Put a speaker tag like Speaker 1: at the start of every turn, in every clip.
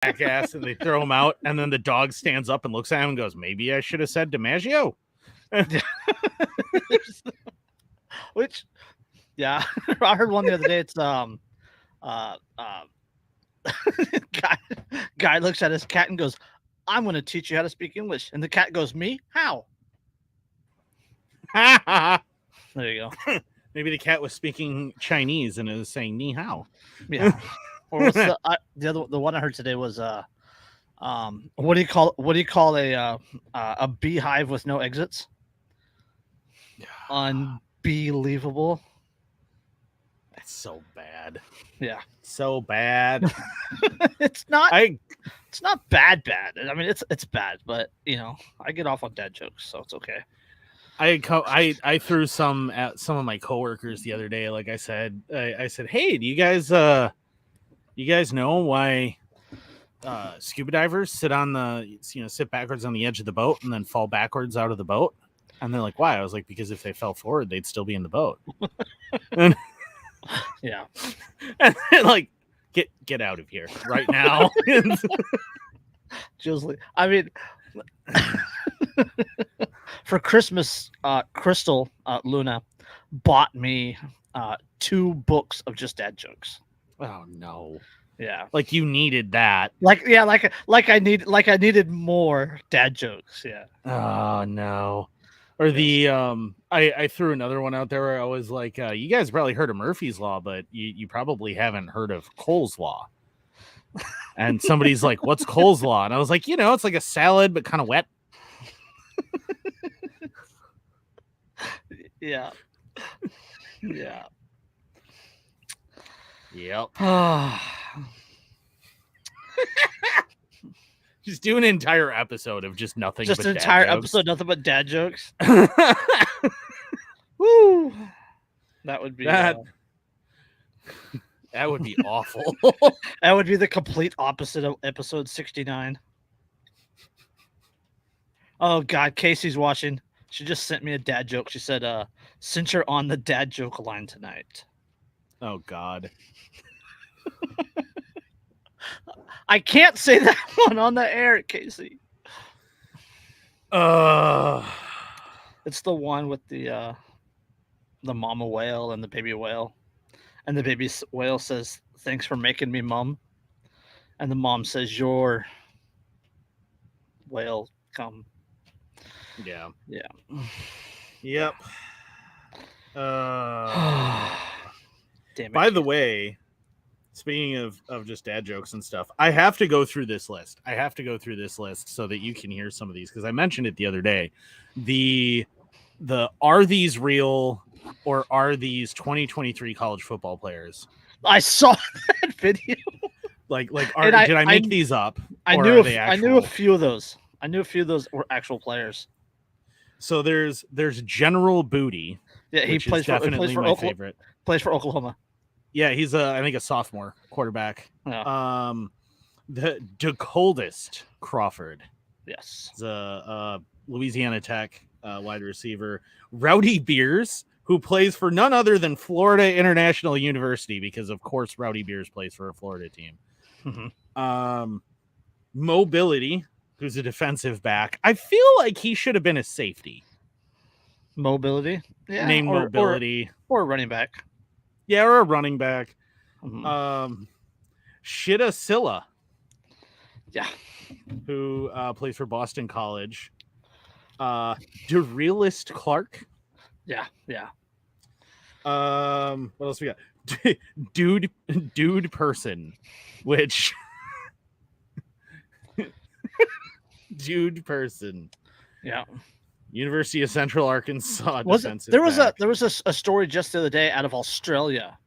Speaker 1: jackass, and they throw him out, and then the dog stands up and looks at him and goes, maybe I should have said DiMaggio.
Speaker 2: Which, yeah, I heard one the other day. It's guy looks at his cat and goes, I'm going to teach you how to speak English. And the cat goes, me? How? There you go.
Speaker 1: Maybe the cat was speaking Chinese and it was saying ni hao.
Speaker 2: Yeah. Or what's the one I heard today was what do you call a beehive with no exits? Unbelievable.
Speaker 1: That's so bad.
Speaker 2: Yeah.
Speaker 1: So bad.
Speaker 2: It's not bad. I mean, it's bad, but I get off on dad jokes, so it's okay.
Speaker 1: I threw some at some of my coworkers the other day. Like I said, hey, do you guys know why scuba divers sit backwards on the edge of the boat and then fall backwards out of the boat? And they're like, why? I was like, because if they fell forward, they'd still be in the boat. And,
Speaker 2: yeah.
Speaker 1: And like, get out of here right now.
Speaker 2: Just, I mean, for Christmas, Crystal Luna bought me 2 books of just dad jokes.
Speaker 1: Oh no.
Speaker 2: Yeah.
Speaker 1: Like you needed that.
Speaker 2: Like I needed more dad jokes. Yeah.
Speaker 1: Oh no. Or the I threw another one out there where I was like, you guys probably heard of Murphy's Law, but you probably haven't heard of Cole's Law. And somebody's like, what's Cole's Law? And I was like, it's like a salad but kind of wet.
Speaker 2: Yeah. Yeah.
Speaker 1: Yep. Just do an entire episode of just nothing.
Speaker 2: Just
Speaker 1: but
Speaker 2: an entire
Speaker 1: dad jokes.
Speaker 2: episode, nothing but dad jokes. Woo! That would be
Speaker 1: that would be awful.
Speaker 2: That would be the complete opposite of episode 69. Oh God, Casey's watching. She just sent me a dad joke. She said, since you're on the dad joke line tonight.
Speaker 1: Oh God.
Speaker 2: I can't say that one on the air, Casey. It's the one with the mama whale and the baby whale. And the baby whale says, thanks for making me mum. And the mom says, your whale come.
Speaker 1: Yeah.
Speaker 2: Yeah.
Speaker 1: Yep.
Speaker 2: Damn it.
Speaker 1: By the way, speaking of just dad jokes and stuff, I have to go through this list. So that you can hear some of these because I mentioned it the other day. The are these real or are these 2023 college football players?
Speaker 2: I saw that video.
Speaker 1: Did I make these up?
Speaker 2: I knew a few of those. I knew a few of those were actual players.
Speaker 1: So there's General Booty.
Speaker 2: Yeah, he plays for
Speaker 1: my favorite.
Speaker 2: Plays for Oklahoma.
Speaker 1: Yeah, he's I think a sophomore quarterback.
Speaker 2: Yeah.
Speaker 1: The coldest Crawford.
Speaker 2: Yes.
Speaker 1: The Louisiana Tech wide receiver. Rowdy Beers, who plays for none other than Florida International University, because of course Rowdy Beers plays for a Florida team.
Speaker 2: Mm-hmm.
Speaker 1: Mobility, who's a defensive back. I feel like he should have been a safety.
Speaker 2: Mobility? Yeah.
Speaker 1: Named Mobility.
Speaker 2: Or a running back.
Speaker 1: Yeah, or a running back.
Speaker 2: Mm-hmm.
Speaker 1: Shida Silla.
Speaker 2: Yeah.
Speaker 1: Who plays for Boston College. DeRealist Clark.
Speaker 2: Yeah, yeah.
Speaker 1: What else we got? Dude person, which dude person.
Speaker 2: Yeah.
Speaker 1: University of Central Arkansas.
Speaker 2: There was a story just the other day out of Australia,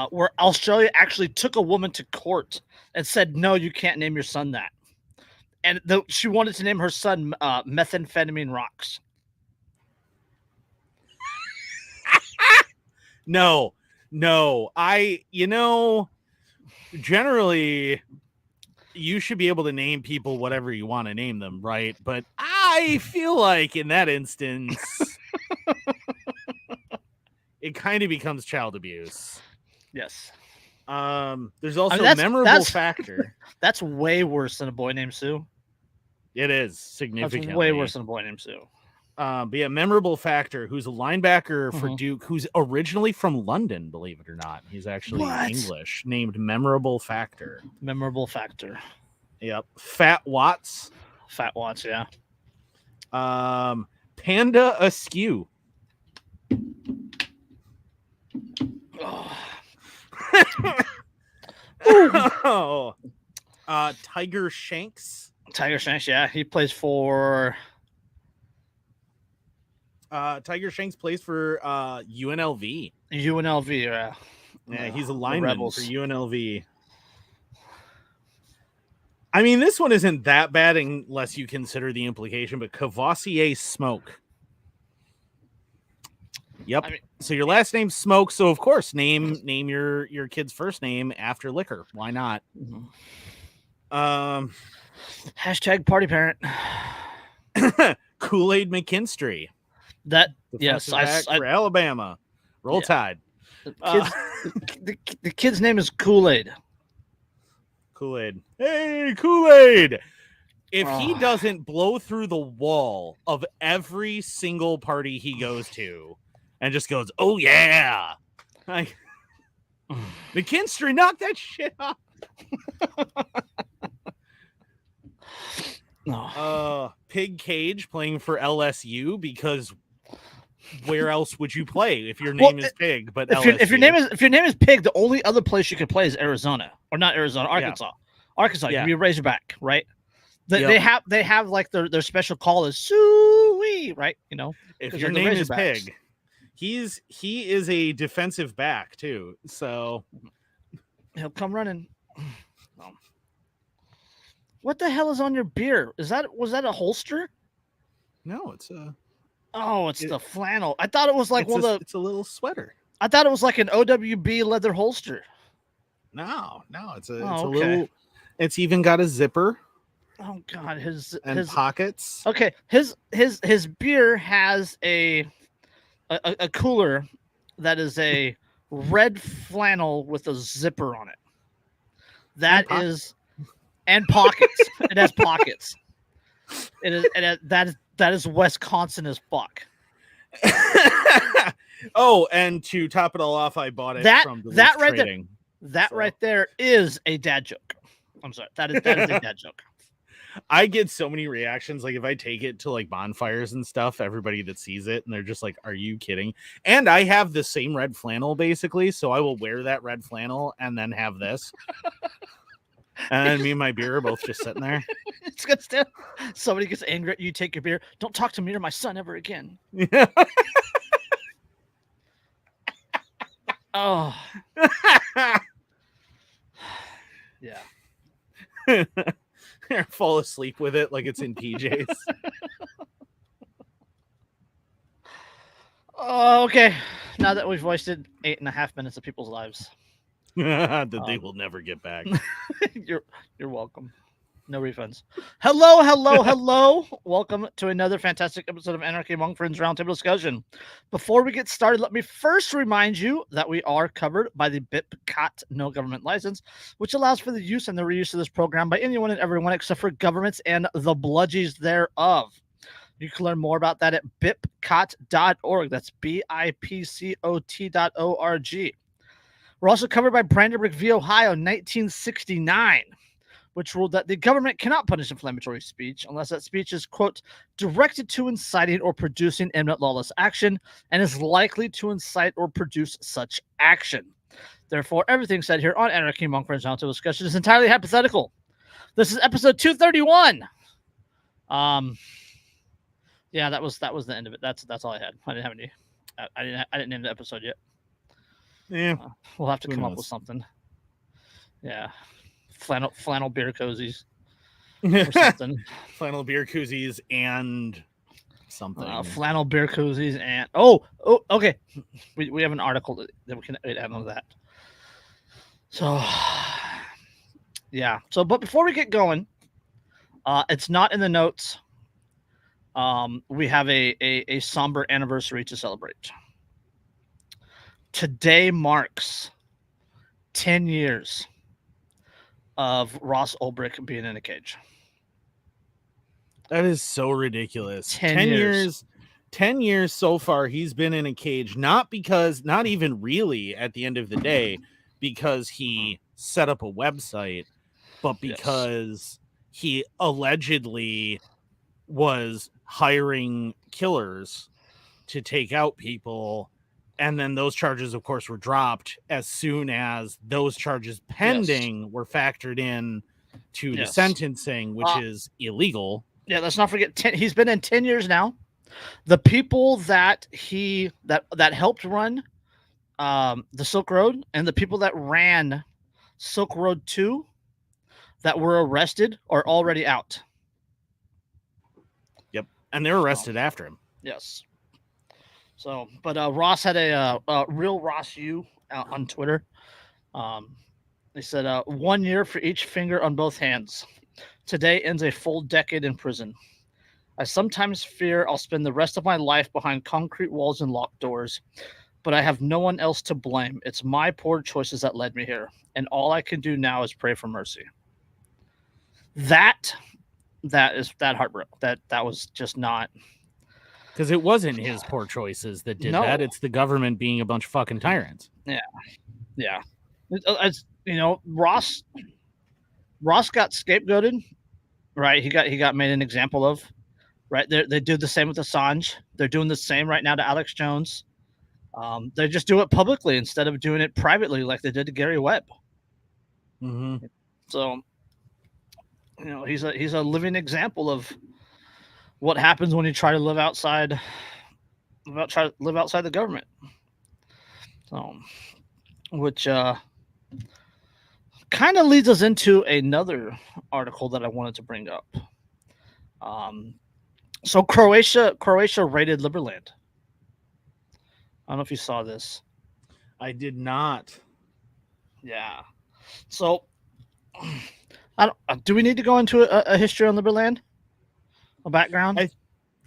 Speaker 2: where Australia actually took a woman to court and said, "No, you can't name your son that." And she wanted to name her son Methamphetamine Rocks.
Speaker 1: No. Generally, you should be able to name people whatever you want to name them, right? But I feel like in that instance, it kind of becomes child abuse.
Speaker 2: Yes.
Speaker 1: There's also
Speaker 2: that's-
Speaker 1: memorable
Speaker 2: that's-
Speaker 1: factor.
Speaker 2: That's way worse than a boy named Sue.
Speaker 1: It is
Speaker 2: That's
Speaker 1: significantly
Speaker 2: way worse than a boy named Sue.
Speaker 1: But yeah, memorable factor, who's a linebacker for
Speaker 2: Mhm.
Speaker 1: Duke, who's originally from London, believe it or not. He's actually
Speaker 2: What?
Speaker 1: English, named Memorable Factor.
Speaker 2: Memorable factor.
Speaker 1: Yep. Fat Watts.
Speaker 2: Fat Watts, yeah.
Speaker 1: Panda Askew. Oh. Tiger Shanks.
Speaker 2: Tiger Shanks, yeah. He plays for
Speaker 1: Tiger Shanks plays for UNLV.
Speaker 2: UNLV, yeah.
Speaker 1: Yeah, he's a
Speaker 2: The
Speaker 1: lineman for
Speaker 2: Rebels.
Speaker 1: UNLV. I mean, this one isn't that bad unless you consider the implication, but Cavassier Smoke. Yep.
Speaker 2: I mean-
Speaker 1: so your last name's Smoke, so of course name your kid's first name after liquor. Why not?
Speaker 2: Hashtag party parent.
Speaker 1: Kool-Aid McKinstry.
Speaker 2: That yes,
Speaker 1: Defensive back for Alabama. Roll Tide.
Speaker 2: the kid's name is Kool-Aid.
Speaker 1: Kool-Aid. Hey, Kool-Aid. If he doesn't blow through the wall of every single party he goes to and just goes, oh yeah. Like, McKinstry, knock that shit off.
Speaker 2: No.
Speaker 1: Pig Cage playing for LSU, because where else would you play if your name is Pig? But
Speaker 2: if your name is Pig, the only other place you could play is Arizona, or not Arizona, Arkansas.
Speaker 1: Yeah.
Speaker 2: Arkansas,
Speaker 1: Yeah.
Speaker 2: you'd be a Razorback, right?
Speaker 1: Yep.
Speaker 2: They have like their special call is Suey, right? You know,
Speaker 1: if
Speaker 2: 'cause
Speaker 1: your
Speaker 2: they're the
Speaker 1: name is
Speaker 2: Razorbacks.
Speaker 1: Pig, he is a defensive back too. So
Speaker 2: He'll come running. No. What the hell is on your beer? Was that a holster?
Speaker 1: no, it's a
Speaker 2: Oh, it's the flannel. I thought it was like
Speaker 1: it's a little sweater.
Speaker 2: I thought it was like an OWB leather holster.
Speaker 1: No, it's a
Speaker 2: Oh, okay.
Speaker 1: little. It's even got a zipper
Speaker 2: Oh God, his
Speaker 1: pockets.
Speaker 2: Okay, his beer has a cooler that is a red flannel with a zipper on it. And pockets. It has pockets. That is Wisconsin as fuck.
Speaker 1: Oh, and to top it all off, I bought it from Duluth
Speaker 2: that right
Speaker 1: Trading.
Speaker 2: That right there is a dad joke. I'm sorry. That is a dad joke.
Speaker 1: I get so many reactions. Like if I take it to like bonfires and stuff, everybody that sees it and they're just like, "Are you kidding?" And I have the same red flannel basically, so I will wear that red flannel and then have this. And then me and my beer are both just sitting there.
Speaker 2: It's good stuff. Somebody gets angry at you, take your beer. Don't talk to me or my son ever again.
Speaker 1: Yeah.
Speaker 2: Oh. Yeah.
Speaker 1: Fall asleep with it like it's in PJs.
Speaker 2: Oh, okay. Now that we've wasted 8.5 minutes of people's lives,
Speaker 1: that they will never get back.
Speaker 2: you're welcome. No refunds. Hello. Welcome to another fantastic episode of Anarchy Among Friends Roundtable Discussion. Before we get started, let me first remind you that we are covered by the BIPCOT No Government License, which allows for the use and the reuse of this program by anyone and everyone except for governments and the bludgies thereof. You can learn more about that at bipcot.org. That's BIPCOT.org. We're also covered by Brandenburg v. Ohio, 1969, which ruled that the government cannot punish inflammatory speech unless that speech is, quote, directed to inciting or producing imminent lawless action and is likely to incite or produce such action. Therefore, everything said here on Anarchy Among Friends Roundtable Discussion is entirely hypothetical. This is episode 231. Yeah, that was the end of it. That's all I had. I didn't have any. I didn't name the episode yet.
Speaker 1: Yeah,
Speaker 2: we'll have to come up with something. Yeah, flannel beer cozies or something.
Speaker 1: Flannel beer koozies and something.
Speaker 2: Flannel beer cozies and okay. We have an article that we can add on that. So yeah. So but before we get going, it's not in the notes. We have a somber anniversary to celebrate. Today marks 10 years of Ross Ulbricht being in a cage.
Speaker 1: That is so ridiculous.
Speaker 2: 10 years.
Speaker 1: 10 years so far he's been in a cage, not even really at the end of the day because he set up a website, but because he allegedly was hiring killers to take out people, and then those charges of course were dropped as soon as those charges pending were factored in to the sentencing, which is illegal.
Speaker 2: Yeah, let's not forget he's been in 10 years now. The people that that helped run the Silk Road and the people that ran Silk Road 2 that were arrested are already out.
Speaker 1: Yep. And they were arrested after him.
Speaker 2: Yes. So, but Ross had a real Ross U on Twitter. They said 1 year for each finger on both hands. Today ends a full decade in prison. I sometimes fear I'll spend the rest of my life behind concrete walls and locked doors, but I have no one else to blame. It's my poor choices that led me here, and all I can do now is pray for mercy. That is heartbreak. That was just not,
Speaker 1: because it wasn't his poor choices that did that. It's the government being a bunch of fucking tyrants.
Speaker 2: Yeah. As you know, Ross got scapegoated, right? He got made an example of. Right, they do the same with Assange. They're doing the same right now to Alex Jones. They just do it publicly instead of doing it privately, like they did to Gary Webb.
Speaker 1: Mm-hmm.
Speaker 2: So, you know, he's a living example of what happens when you try to live outside the government. So, which kind of leads us into another article that I wanted to bring up. So Croatia raided Liberland. I don't know if you saw this.
Speaker 1: I did not.
Speaker 2: Yeah. So, do we need to go into a history on Liberland? A background?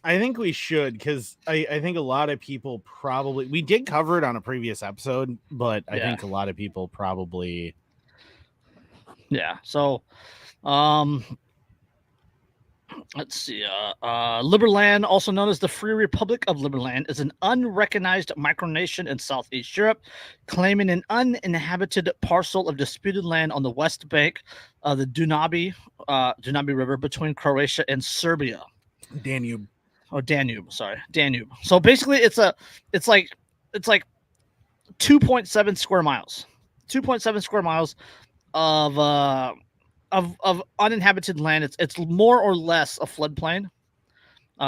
Speaker 1: I think we should, because I think a lot of people probably... We did cover it on a previous episode, but I think a lot of people probably...
Speaker 2: Yeah. So, let's see. Liberland, also known as the Free Republic of Liberland, is an unrecognized micronation in Southeast Europe, claiming an uninhabited parcel of disputed land on the west bank of the Danube River between Croatia and Serbia.
Speaker 1: Danube.
Speaker 2: So basically, it's like 2.7 square miles. 2.7 square miles of uninhabited land. It's more or less a floodplain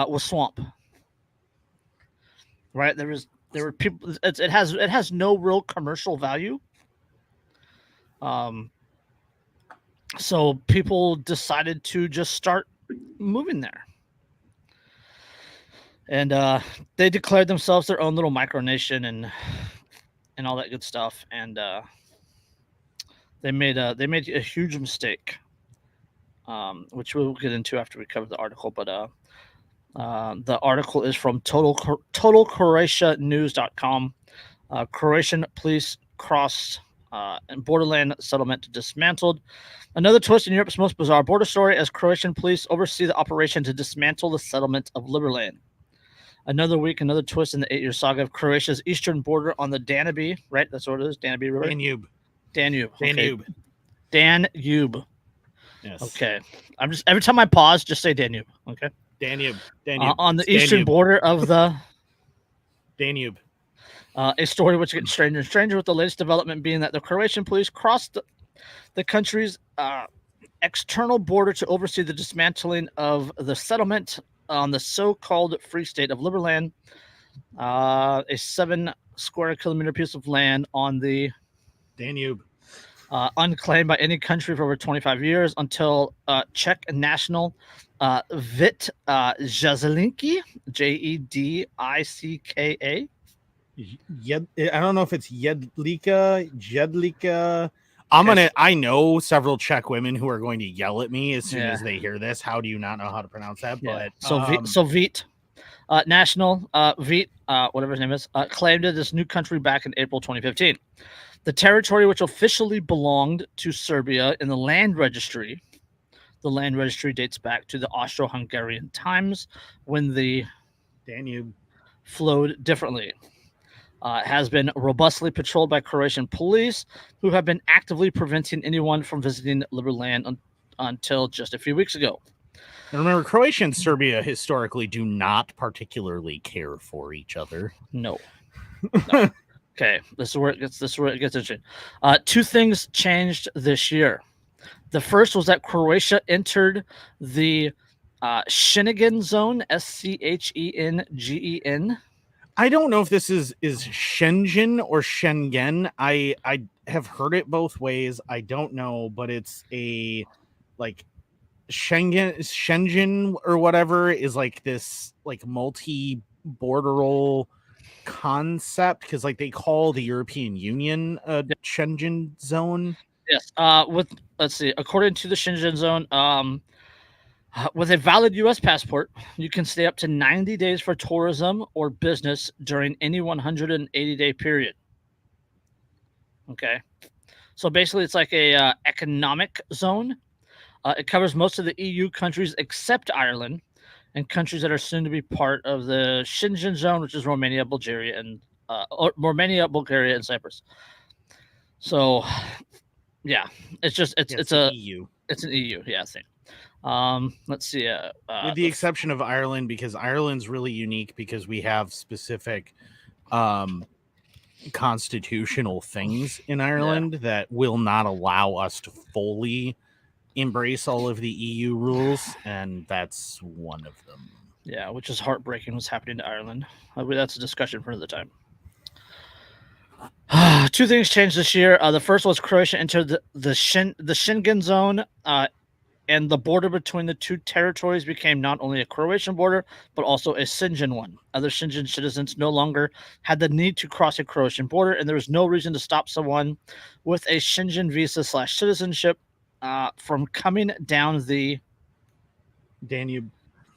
Speaker 2: with swamp. Right? There were people. It has no real commercial value. So people decided to just start moving there, and they declared themselves their own little micronation and all that good stuff. And they made a huge mistake, which we'll get into after we cover the article. But the article is from TotalCroatiaNews.com. Croatian police crossed and borderland settlement dismantled. Another twist in Europe's most bizarre border story, as Croatian police oversee the operation to dismantle the settlement of Liberland. Another week, another twist in the 8-year saga of Croatia's eastern border on the Danube, right? That's what it is, Danube River? Danube. Okay. Danube.
Speaker 1: Yes.
Speaker 2: Okay. I'm just, every time I pause, just say Danube. Okay.
Speaker 1: Danube.
Speaker 2: On the eastern border of the
Speaker 1: Danube.
Speaker 2: A story which gets stranger and stranger, with the latest development being that the Croatian police crossed the country's external border to oversee the dismantling of the settlement on the so-called Free State of Liberland, a 7 square kilometer piece of land on the
Speaker 1: Danube,
Speaker 2: unclaimed by any country for over 25 years until Czech national Vít Jedlička, Jedicka.
Speaker 1: I don't know if it's Jedlička. I know several Czech women who are going to yell at me as soon as they hear this. How do you not know how to pronounce that?
Speaker 2: Yeah.
Speaker 1: But
Speaker 2: so Vít national Vít, whatever his name is, claimed it this new country back in April 2015. The territory, which officially belonged to Serbia in the land registry, dates back to the Austro-Hungarian times when the
Speaker 1: Danube
Speaker 2: flowed differently. Has been robustly patrolled by Croatian police, who have been actively preventing anyone from visiting Liberland until just a few weeks ago.
Speaker 1: And remember, Croatia and Serbia historically do not particularly care for each other.
Speaker 2: No. Okay, this is where it gets interesting. Two things changed this year. The first was that Croatia entered the Schengen zone, Schengen.
Speaker 1: I don't know if this is Schengen or Schengen. I have heard it both ways. I don't know, but it's a like Schengen or whatever is like this like multi-borderal concept, because like they call the European Union a Schengen zone.
Speaker 2: Yes. Let's see. According to the Schengen zone, with a valid U.S. passport, you can stay up to 90 days for tourism or business during any 180-day period. Okay. So basically, it's like a economic zone. It covers most of the EU countries except Ireland, and countries that are soon to be part of the Schengen zone, which is Romania, Bulgaria, and Cyprus. So, yeah, it's an EU. It's an EU, yeah, same. Let's see.
Speaker 1: With the exception of Ireland, because Ireland's really unique because we have specific constitutional things in Ireland that will not allow us to fully embrace all of the EU rules, and that's one of them.
Speaker 2: Yeah, which is heartbreaking what's happening to Ireland. That's a discussion for another time. Two things changed this year. The first was Croatia entered the Schengen zone, and the border between the two territories became not only a Croatian border, but also a Schengen one. Other Schengen citizens no longer had the need to cross a Croatian border, and there was no reason to stop someone with a Schengen visa / citizenship from coming down the
Speaker 1: Danube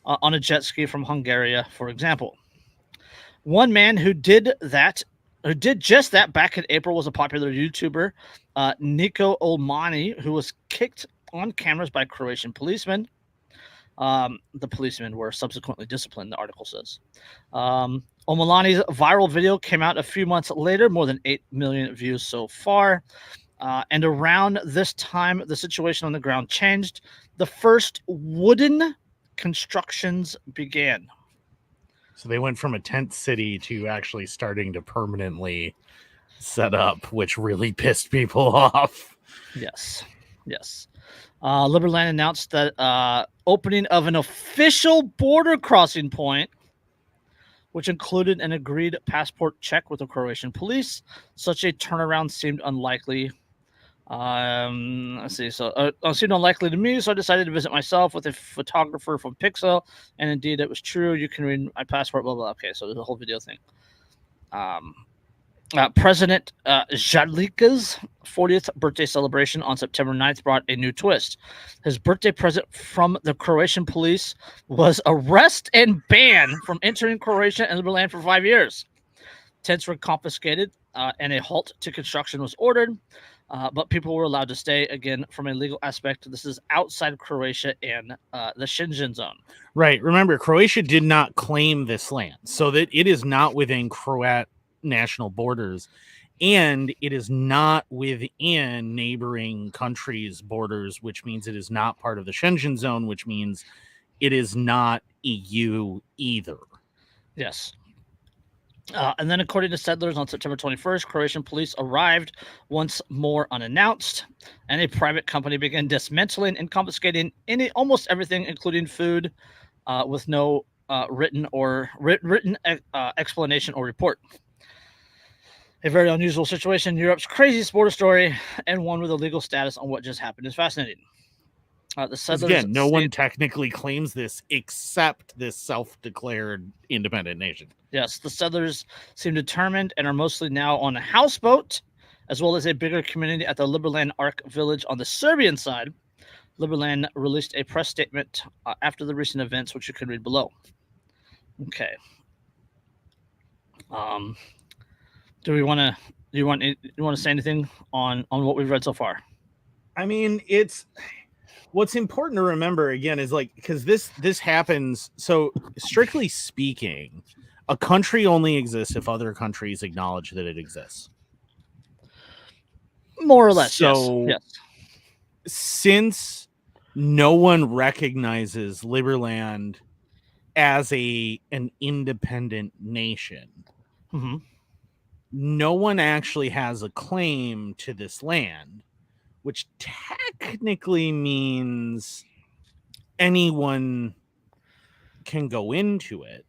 Speaker 2: on a jet ski from Hungary, for example. One man who did just that back in April was a popular YouTuber, Nico Olmani, who was kicked on cameras by Croatian policemen. The policemen were subsequently disciplined, the article says. Olmani's viral video came out a few months later, more than 8 million views so far. And around this time, the situation on the ground changed. The first wooden constructions began.
Speaker 1: So they went from a tent city to actually starting to permanently set up, which really pissed people off.
Speaker 2: Yes. Liberland announced that opening of an official border crossing point, which included an agreed passport check with the Croatian police. Such a turnaround seemed unlikely. Let's see. So it seemed unlikely to me, so I decided to visit myself with a photographer from Pixel, and indeed it was true. You can read my passport, blah blah. Okay, so there's a whole video thing. President Jadlika's 40th birthday celebration on September 9th brought a new twist. His birthday present from the Croatian police was arrest and ban from entering Croatia and Liberland for 5 years. Tents were confiscated, and a halt to construction was ordered. But people were allowed to stay. Again, from a legal aspect, this is outside Croatia and the Schengen zone.
Speaker 1: Right. Remember, Croatia did not claim this land, so that it is not within Croat national borders, and it is not within neighboring countries' borders, which means it is not part of the Schengen zone, which means it is not EU either.
Speaker 2: Yes. And then, according to settlers, on September 21st, Croatian police arrived once more unannounced, and a private company began dismantling and confiscating almost everything, including food, with no written explanation or report. A very unusual situation. Europe's craziest border story, and one with a legal status on what just happened is fascinating. The settlers,
Speaker 1: again, no one technically claims this except this self-declared independent nation.
Speaker 2: Yes, the settlers seem determined and are mostly now on a houseboat, as well as a bigger community at the Liberland Ark village on the Serbian side. Liberland released a press statement after the recent events, which you can read below. Okay. Do we want to you want to say anything on what we've read so far?
Speaker 1: I mean, it's what's important to remember again is like, because this happens. So strictly speaking, a country only exists if other countries acknowledge that it exists.
Speaker 2: More or less,
Speaker 1: So
Speaker 2: yes.
Speaker 1: since no one recognizes Liberland as an independent nation,
Speaker 2: Mm-hmm.
Speaker 1: no one actually has a claim to this land, which technically means anyone can go into it.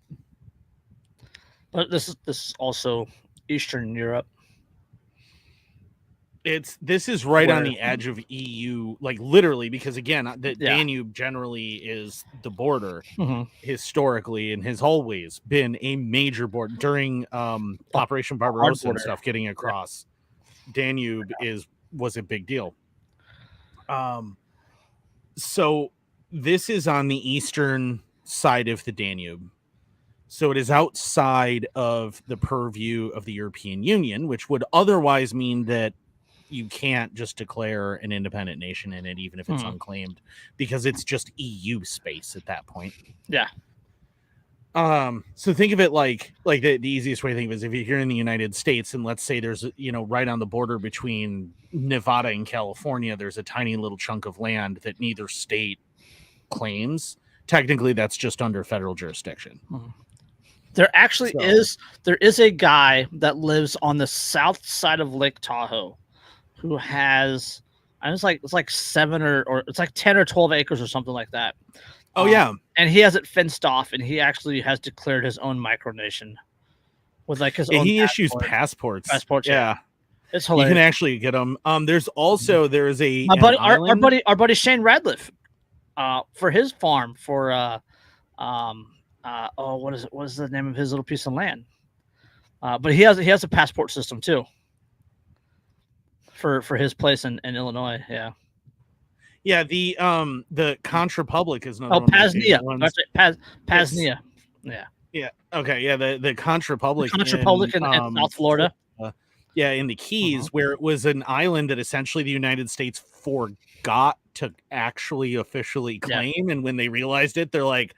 Speaker 2: But this is also Eastern Europe.
Speaker 1: This is right on
Speaker 2: Where-
Speaker 1: the edge of EU, like literally, because again, the
Speaker 2: Yeah.
Speaker 1: Danube generally is the border
Speaker 2: Mm-hmm.
Speaker 1: historically and has always been a major border during Operation Barbarossa and
Speaker 2: border.
Speaker 1: stuff. Getting across Danube was a big deal. So this is on the eastern side of the Danube. So it is outside of the purview of the European Union, which would otherwise mean that you can't just declare an independent nation in it, even if it's unclaimed, because it's just EU space at that point.
Speaker 2: Yeah.
Speaker 1: So think of it like the easiest way to think of it is if you're here in the United States and let's say there's, right on the border between Nevada and California, there's a tiny little chunk of land that neither state claims. Technically, that's just under federal jurisdiction.
Speaker 2: There actually is a guy that lives on the south side of Lake Tahoe who has, it's like 7 or it's like 10 or 12 acres or something like that.
Speaker 1: Oh yeah,
Speaker 2: and he has it fenced off, and he actually has declared his own micronation with like his own.
Speaker 1: He issues passports.
Speaker 2: Yeah, it's hilarious.
Speaker 1: You can actually get them. There's also there's a
Speaker 2: our buddy Shane Radcliffe, for his farm for what is it? What is the name of his little piece of land? But he has a passport system too. For his place in Illinois, yeah.
Speaker 1: Yeah, the Conch Republic is another
Speaker 2: one. Pasnia. Pasnia. Yeah.
Speaker 1: Yeah. Okay. Yeah. The Conch Republic.
Speaker 2: Conch Republic in South Florida.
Speaker 1: Yeah, in the Keys, where it was an island that essentially the United States forgot to actually officially claim, and when they realized it, they're like,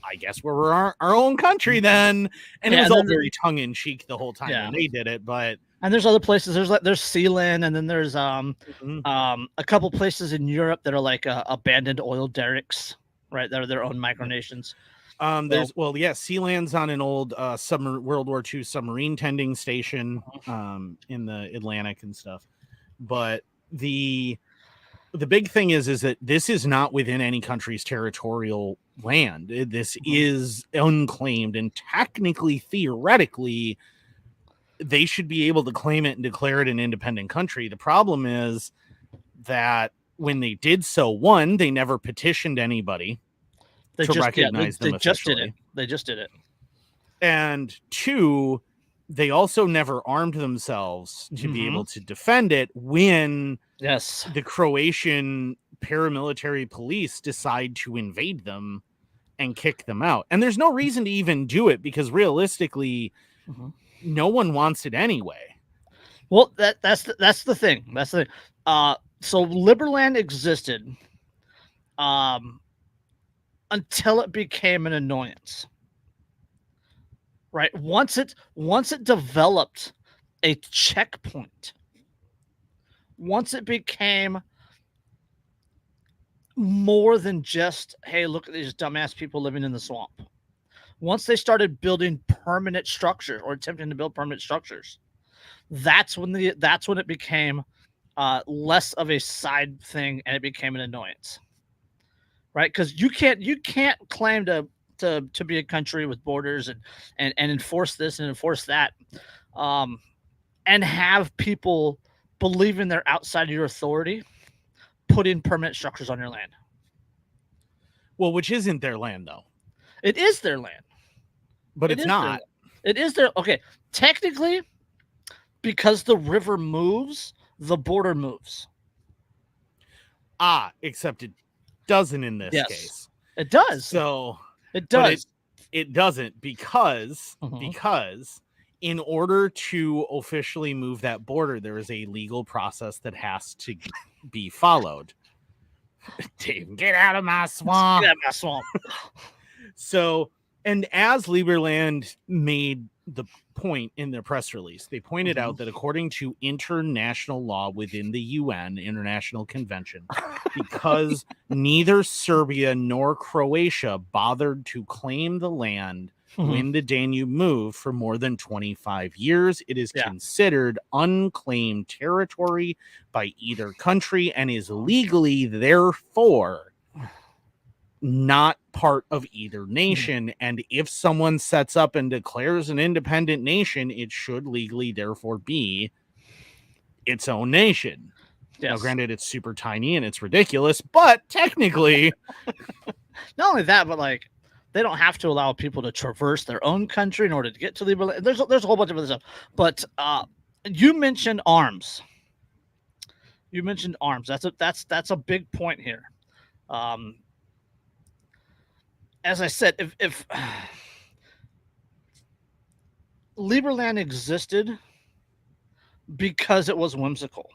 Speaker 1: "I guess we're our own country then." And it was all very tongue in cheek the whole time when they did it, but.
Speaker 2: And there's other places. There's Sealand, and then there's a couple places in Europe that are like abandoned oil derricks, right? That are their own micronations.
Speaker 1: Sealand's on an old World War II submarine tending station in the Atlantic and stuff. But the big thing is that this is not within any country's territorial land. This is unclaimed, and technically, theoretically, they should be able to claim it and declare it an independent country. The problem is that when they did so, one, they never petitioned anybody to recognize them officially.
Speaker 2: They just did it.
Speaker 1: And two, they also never armed themselves to be able to defend it when the Croatian paramilitary police decide to invade them and kick them out. And there's no reason to even do it because realistically, no one wants it anyway.
Speaker 2: Well, that's the thing. That's the thing. So Liberland existed until it became an annoyance. Right? Once it developed a checkpoint, once it became more than just, hey, look at these dumbass people living in the swamp. Once they started building permanent structures or attempting to build permanent structures, that's when it became less of a side thing and it became an annoyance, right? Because you can't claim to be a country with borders and enforce this and enforce that, and have people believing they're outside of your authority, put in permanent structures on your land.
Speaker 1: Well, which isn't their land though.
Speaker 2: It is their land.
Speaker 1: But it's not.
Speaker 2: It is their okay. Technically, because the river moves, the border moves.
Speaker 1: Except it doesn't in this case.
Speaker 2: It does.
Speaker 1: So
Speaker 2: it does.
Speaker 1: It doesn't because in order to officially move that border, there is a legal process that has to be followed. Dave, get out of my swamp.
Speaker 2: Get out of my swamp.
Speaker 1: So, and as Liberland made the point in their press release, they pointed out that according to international law within the UN International Convention, because neither Serbia nor Croatia bothered to claim the land when the Danube moved for more than 25 years, it is considered unclaimed territory by either country and is legally, therefore, not part of either nation. And if someone sets up and declares an independent nation, it should legally, therefore, be its own nation. Yes. Now, granted, it's super tiny and it's ridiculous, but technically...
Speaker 2: Not only that, but like, they don't have to allow people to traverse their own country in order to get to Liberland. There's a whole bunch of other stuff. But you mentioned arms. That's a big point here. As I said, if Liberland existed because it was whimsical,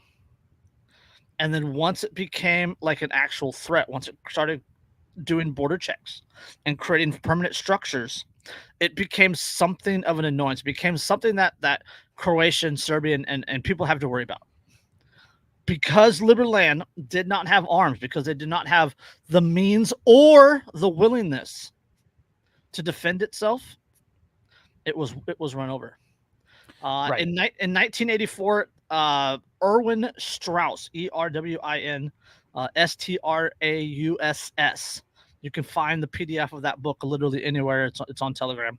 Speaker 2: and then once it became like an actual threat, once it started doing border checks and creating permanent structures, it became something of an annoyance. It became something that Croatian, Serbian, and people have to worry about. Because Liberland did not have arms, because they did not have the means or the willingness to defend itself, it was run over. Right. In 1984, Erwin Strauss, ERWIN STRAUSS. You can find the PDF of that book literally anywhere. It's on Telegram.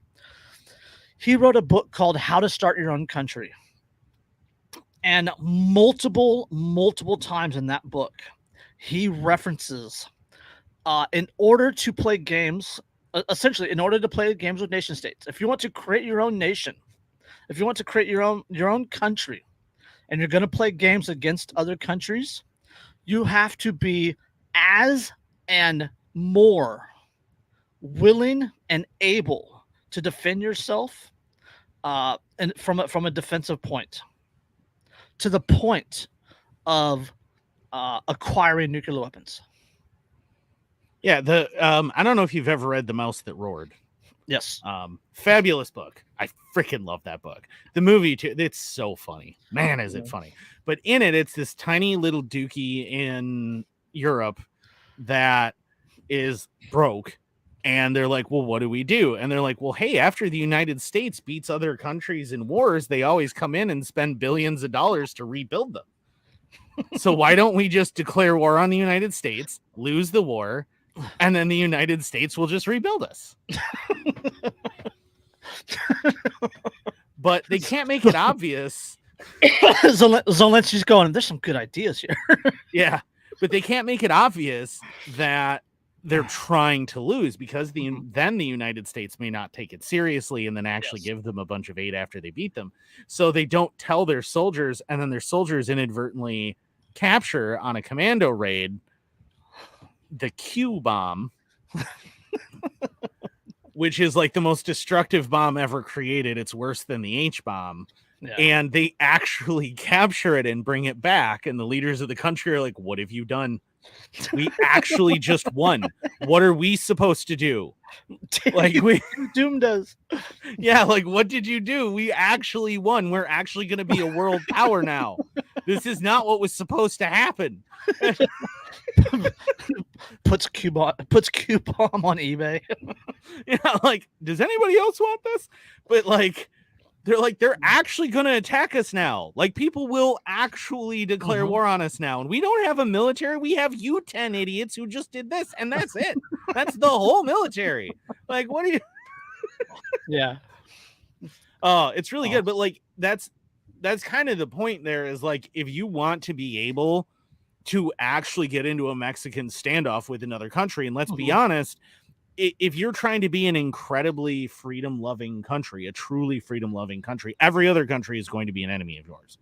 Speaker 2: He wrote a book called How to Start Your Own Country. And multiple times in that book, he references in order to play games, essentially in order to play games with nation states, if you want to create your own nation, if you want to create your own country, and you're going to play games against other countries, you have to be as and more willing and able to defend yourself and from a defensive point, to the point of acquiring nuclear weapons.
Speaker 1: Yeah, I don't know if you've ever read The Mouse That Roared.
Speaker 2: Yes.
Speaker 1: Fabulous book. I freaking love that book. The movie too. It's so funny. Man, is it funny. But in it, it's this tiny little dookie in Europe that is broke. And they're like, well, what do we do? And they're like, well, hey, after the United States beats other countries in wars, they always come in and spend billions of dollars to rebuild them. So why don't we just declare war on the United States, lose the war, and then the United States will just rebuild us? But they can't make it obvious.
Speaker 2: Zelensky's going, there's some good ideas here.
Speaker 1: Yeah, but they can't make it obvious that they're trying to lose, because then the United States may not take it seriously and then actually give them a bunch of aid after they beat them. So they don't tell their soldiers, and then their soldiers inadvertently capture on a commando raid the Q bomb, which is like the most destructive bomb ever created. It's worse than the H bomb. Yeah. And they actually capture it and bring it back. And the leaders of the country are like, what have you done? We actually just won. What are we supposed to do? Like we
Speaker 2: doomed us.
Speaker 1: Yeah, like what did you do? We actually won. We're actually going to be a world power now. This is not what was supposed to happen.
Speaker 2: Puts Q bomb on eBay.
Speaker 1: Yeah, like, does anybody else want this? But like, they're actually going to attack us now. Like, people will actually declare war on us now. And we don't have a military. We have you 10 idiots who just did this. And that's it. That's the whole military. Like, what do you...
Speaker 2: Yeah.
Speaker 1: Oh, it's really good. But like, that's kind of the point there, is like, if you want to be able to actually get into a Mexican standoff with another country, and let's be honest, if you're trying to be an incredibly freedom-loving country, a truly freedom-loving country, every other country is going to be an enemy of yours.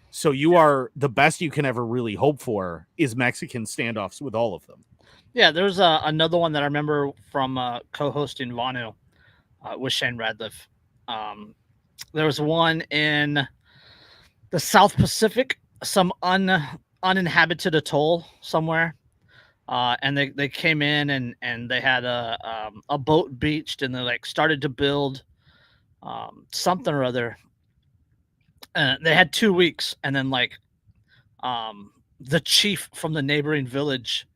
Speaker 1: So you are, the best you can ever really hope for is Mexican standoffs with all of them.
Speaker 2: Yeah, there's another one that I remember from co-hosting Vanu with Shane Radcliffe. There was one in the South Pacific, some uninhabited atoll somewhere. And they came in and they had a boat beached, and they like started to build something or other. They had 2 weeks, and then like the chief from the neighboring village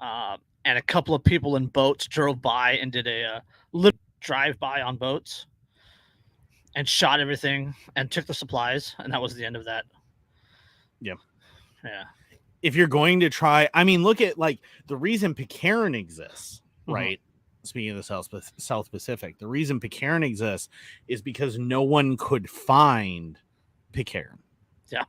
Speaker 2: and a couple of people in boats drove by and did a little drive by on boats and shot everything and took the supplies, and that was the end of that.
Speaker 1: Yeah.
Speaker 2: Yeah.
Speaker 1: If you're going to try, I mean, look at like the reason Pitcairn exists, right? Speaking of the South Pacific, the reason Pitcairn exists is because no one could find Pitcairn.
Speaker 2: Yeah.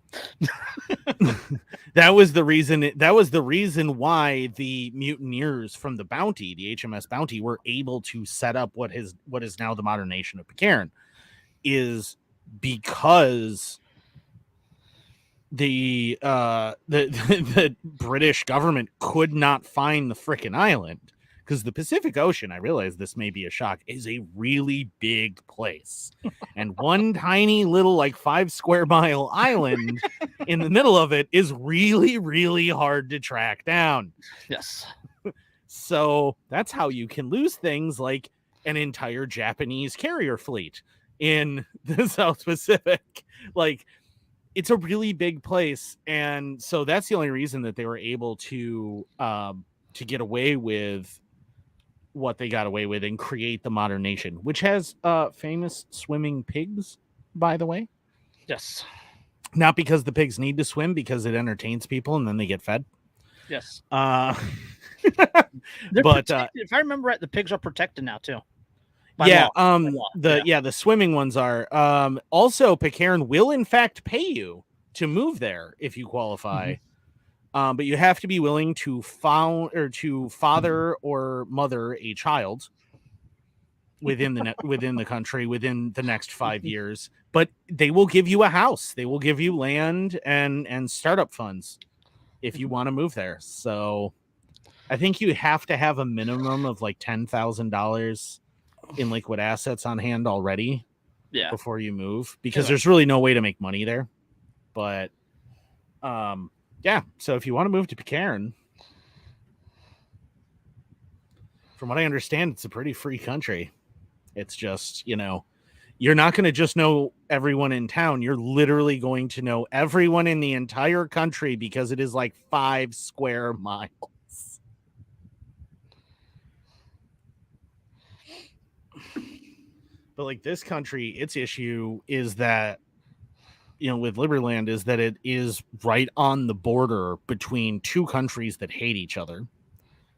Speaker 1: That was the reason. That was the reason why the mutineers from the Bounty, the HMS Bounty, were able to set up what is now the modern nation of Pitcairn, is because the British government could not find the frickin' island, because the Pacific Ocean, I realize this may be a shock, is a really big place. And one tiny little like 5 square mile island in the middle of it is really, really hard to track down.
Speaker 2: Yes.
Speaker 1: So that's how you can lose things like an entire Japanese carrier fleet in the South Pacific. Like, it's a really big place, and so that's the only reason that they were able to get away with what they got away with and create the modern nation, which has famous swimming pigs, by the way.
Speaker 2: Yes.
Speaker 1: Not because the pigs need to swim, because it entertains people and then they get fed.
Speaker 2: Yes.
Speaker 1: But
Speaker 2: if I remember right, the pigs are protected now too.
Speaker 1: Yeah, the swimming ones are. Also, Pitcairn will in fact pay you to move there if you qualify, but you have to be willing to father or mother a child within the country within the next 5 years. But they will give you a house, they will give you land and startup funds if you want to move there. So, I think you have to have a minimum of like $10,000 in liquid assets on hand already before you move, because there's really no way to make money there. But so if you want to move to Pitcairn, from what I understand, it's a pretty free country. It's just, you're not going to just know everyone in town. You're literally going to know everyone in the entire country, because it is like 5 square miles. But like this country, its issue is that, with Liberland, is that it is right on the border between 2 countries that hate each other,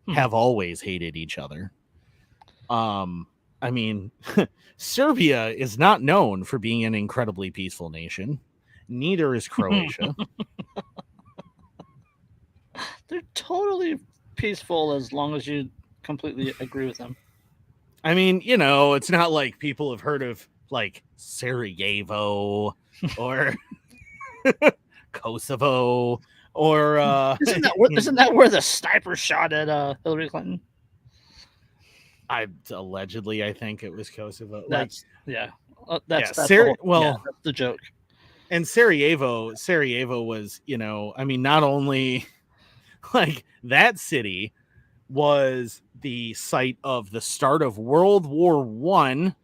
Speaker 1: have always hated each other. I mean, Serbia is not known for being an incredibly peaceful nation. Neither is Croatia.
Speaker 2: They're totally peaceful as long as you completely agree with them.
Speaker 1: I mean, it's not like people have heard of like Sarajevo or Kosovo or
Speaker 2: isn't that where the sniper shot at Hillary Clinton?
Speaker 1: I think it was Kosovo.
Speaker 2: That's that's the joke.
Speaker 1: And Sarajevo was, I mean, not only like that city was the site of the start of World War I,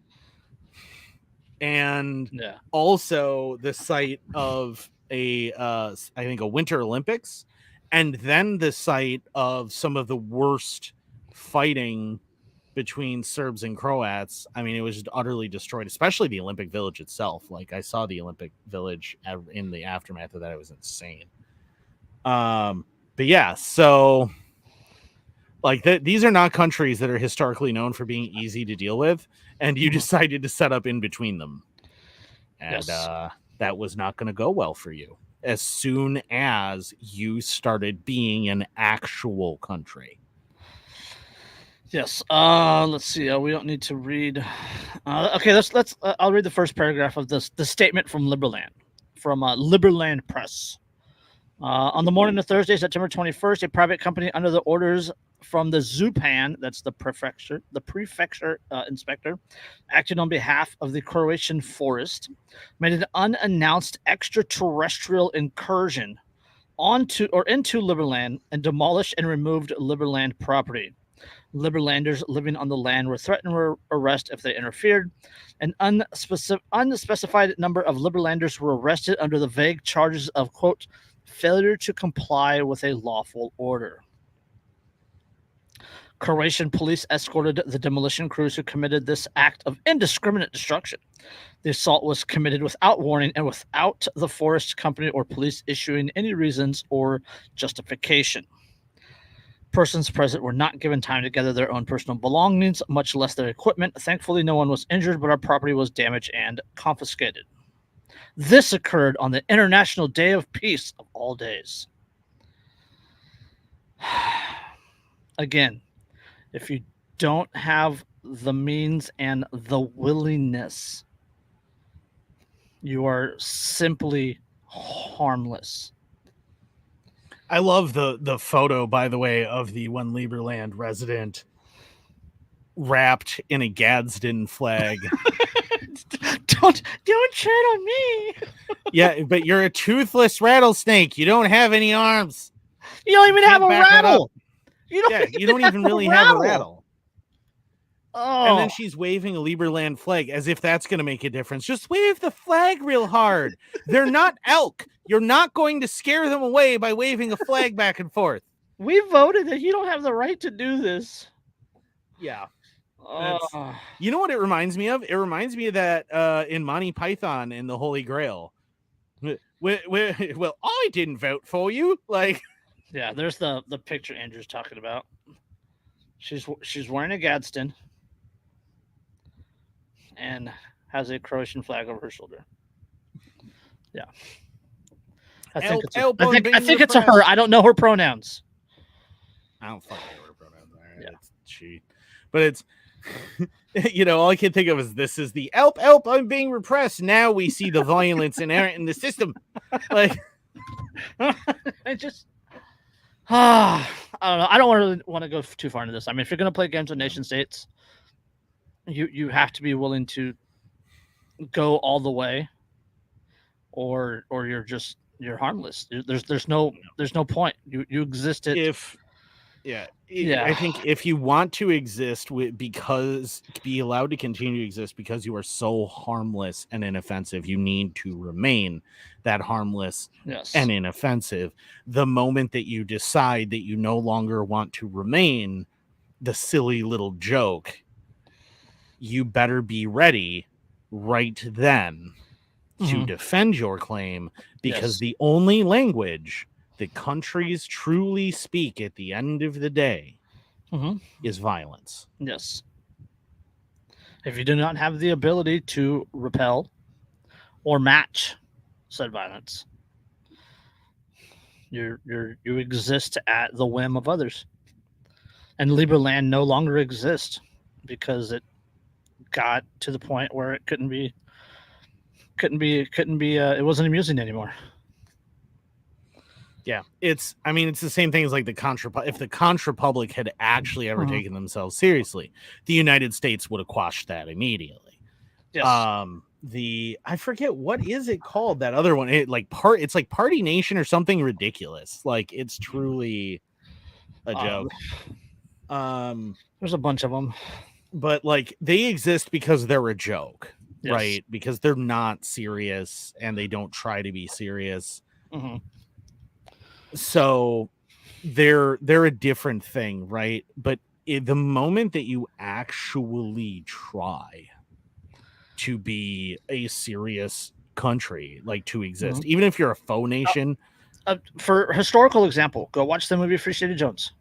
Speaker 1: and also the site of I think a Winter Olympics, and then the site of some of the worst fighting between Serbs and Croats. I mean, it was just utterly destroyed, especially the Olympic Village itself. Like, I saw the Olympic Village in the aftermath of that. It was insane. But yeah, so like these are not countries that are historically known for being easy to deal with, and you decided to set up in between them, and that was not going to go well for you as soon as you started being an actual country.
Speaker 2: Yes. Let's see. We don't need to read. Okay. Let's. I'll read the first paragraph of the statement from Liberland, from Liberland Press. On the morning of Thursday, September 21st, a private company under the orders from the Zupan, that's the prefecture inspector, acting on behalf of the Croatian forest, made an unannounced extraterrestrial incursion onto or into Liberland and demolished and removed Liberland property. Liberlanders living on the land were threatened with arrest if they interfered. An unspecified number of Liberlanders were arrested under the vague charges of, quote, failure to comply with a lawful order. Croatian police escorted the demolition crews who committed this act of indiscriminate destruction. The assault was committed without warning and without the forest company or police issuing any reasons or justification. Persons present were not given time to gather their own personal belongings, much less their equipment. Thankfully, no one was injured, but our property was damaged and confiscated. This occurred on the International Day of Peace of all days. Again, if you don't have the means and the willingness, you are simply harmless.
Speaker 1: I love the photo, by the way, of the one Liberland resident wrapped in a Gadsden flag.
Speaker 2: Don't tread on me.
Speaker 1: Yeah, but you're a toothless rattlesnake. You don't have any arms.
Speaker 2: You don't even have a rattle.
Speaker 1: You don't even really have a rattle.
Speaker 2: Oh.
Speaker 1: And then she's waving a Liberland flag as if that's going to make a difference. Just wave the flag real hard. They're not elk. You're not going to scare them away by waving a flag back and forth.
Speaker 2: We voted that you don't have the right to do this.
Speaker 1: Yeah. You know what it reminds me of? It reminds me of that in Monty Python and the Holy Grail. Well, I didn't vote for you. Like,
Speaker 2: yeah, there's the picture Andrew's talking about. She's wearing a Gadsden and has a Croatian flag over her shoulder. Yeah. I think it's a her. I don't know her pronouns.
Speaker 1: I don't fucking know her pronouns. Yeah. It's she. But it's, all I can think of is this is the elp, I'm being repressed. Now we see the violence inherent in the system. Like,
Speaker 2: I just, I don't know. I don't really want to go too far into this. I mean, if you're going to play games with nation states, you have to be willing to go all the way, or you're harmless. There's no point. You existed.
Speaker 1: I think if you want to exist be allowed to continue to exist because you are so harmless and inoffensive, you need to remain that harmless and inoffensive. The moment that you decide that you no longer want to remain the silly little joke, you better be ready right then to defend your claim, because the only language that countries truly speak at the end of the day is violence.
Speaker 2: Yes. If you do not have the ability to repel or match said violence, you exist at the whim of others. And Liberland no longer exists because it got to the point where it couldn't be it wasn't amusing anymore.
Speaker 1: Yeah, it's the same thing as like if the Contrapublic had actually ever taken themselves seriously, the United States would have quashed that immediately.
Speaker 2: Yes.
Speaker 1: I forget, what is it called, that other one? It's like Party Nation or something ridiculous. Like, it's truly a joke.
Speaker 2: There's a bunch of them,
Speaker 1: but like, they exist because they're a joke.
Speaker 2: Yes.
Speaker 1: Right? Because they're not serious and they don't try to be serious. So they're a different thing, right? But the moment that you actually try to be a serious country, like to exist, even if you're a faux nation.
Speaker 2: For historical example, go watch the movie Free State of Jones.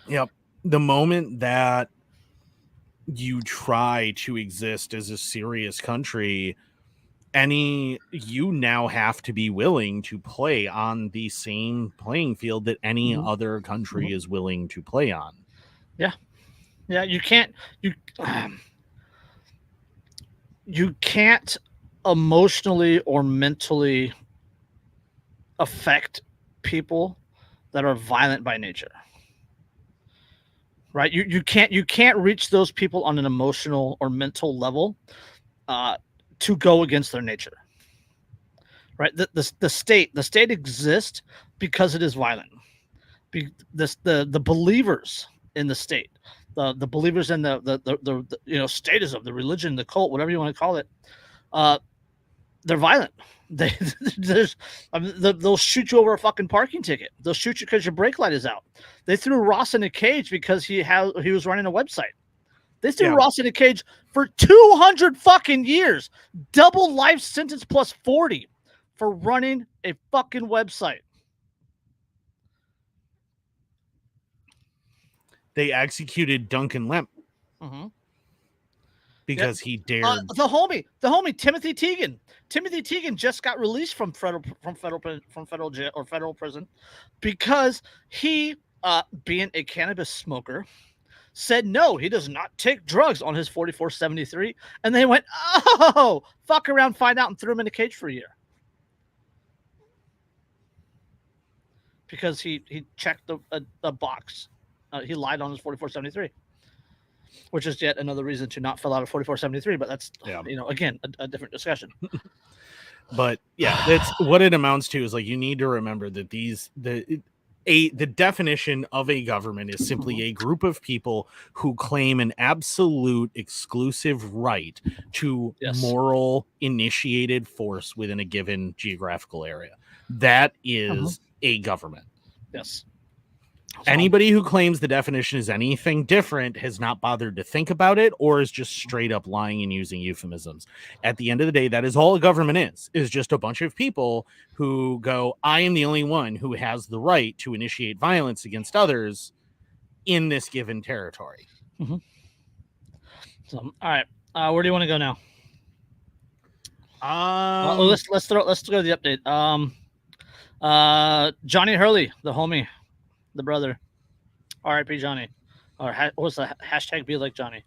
Speaker 1: Yep. The moment that you try to exist as a serious country, you now have to be willing to play on the same playing field that any other country is willing to play on.
Speaker 2: Yeah. Yeah, you can't emotionally or mentally affect people that are violent by nature. Right? You can't reach those people on an emotional or mental level to go against their nature. Right? The state exists because it is violent. The believers in the state, the believers in the statism, the religion, the cult, whatever you want to call it, they're violent. They'll shoot you over a fucking parking ticket. They'll shoot you because your brake light is out. They threw Ross in a cage because he was running a website. They threw Ross in a cage for 200 fucking years, double life sentence plus 40 for running a fucking website.
Speaker 1: They executed Duncan Lemp because he dared.
Speaker 2: The homie Timothy Teagan. Timothy Teagan just got released from federal jail or federal prison because he, being a cannabis smoker, said no, he does not take drugs on his 4473, and they went, oh, fuck around, find out, and threw him in a cage for a year because he checked a box. He lied on his 4473, which is yet another reason to not fill out a 4473. But that's again a different discussion.
Speaker 1: But yeah, that's what it amounts to. Is like you need to remember that the definition of a government is simply a group of people who claim an absolute exclusive right to moral initiated force within a given geographical area. That is a government.
Speaker 2: Yes.
Speaker 1: Anybody who claims the definition is anything different has not bothered to think about it or is just straight up lying and using euphemisms. At the end of the day, that is all a government is just a bunch of people who go, I am the only one who has the right to initiate violence against others in this given territory.
Speaker 2: So, all right. Where do you want to go now? Let's go to the update. Johnny Hurley, the homie, the brother, R.I.P. Johnny, or what's the hashtag? Be like Johnny.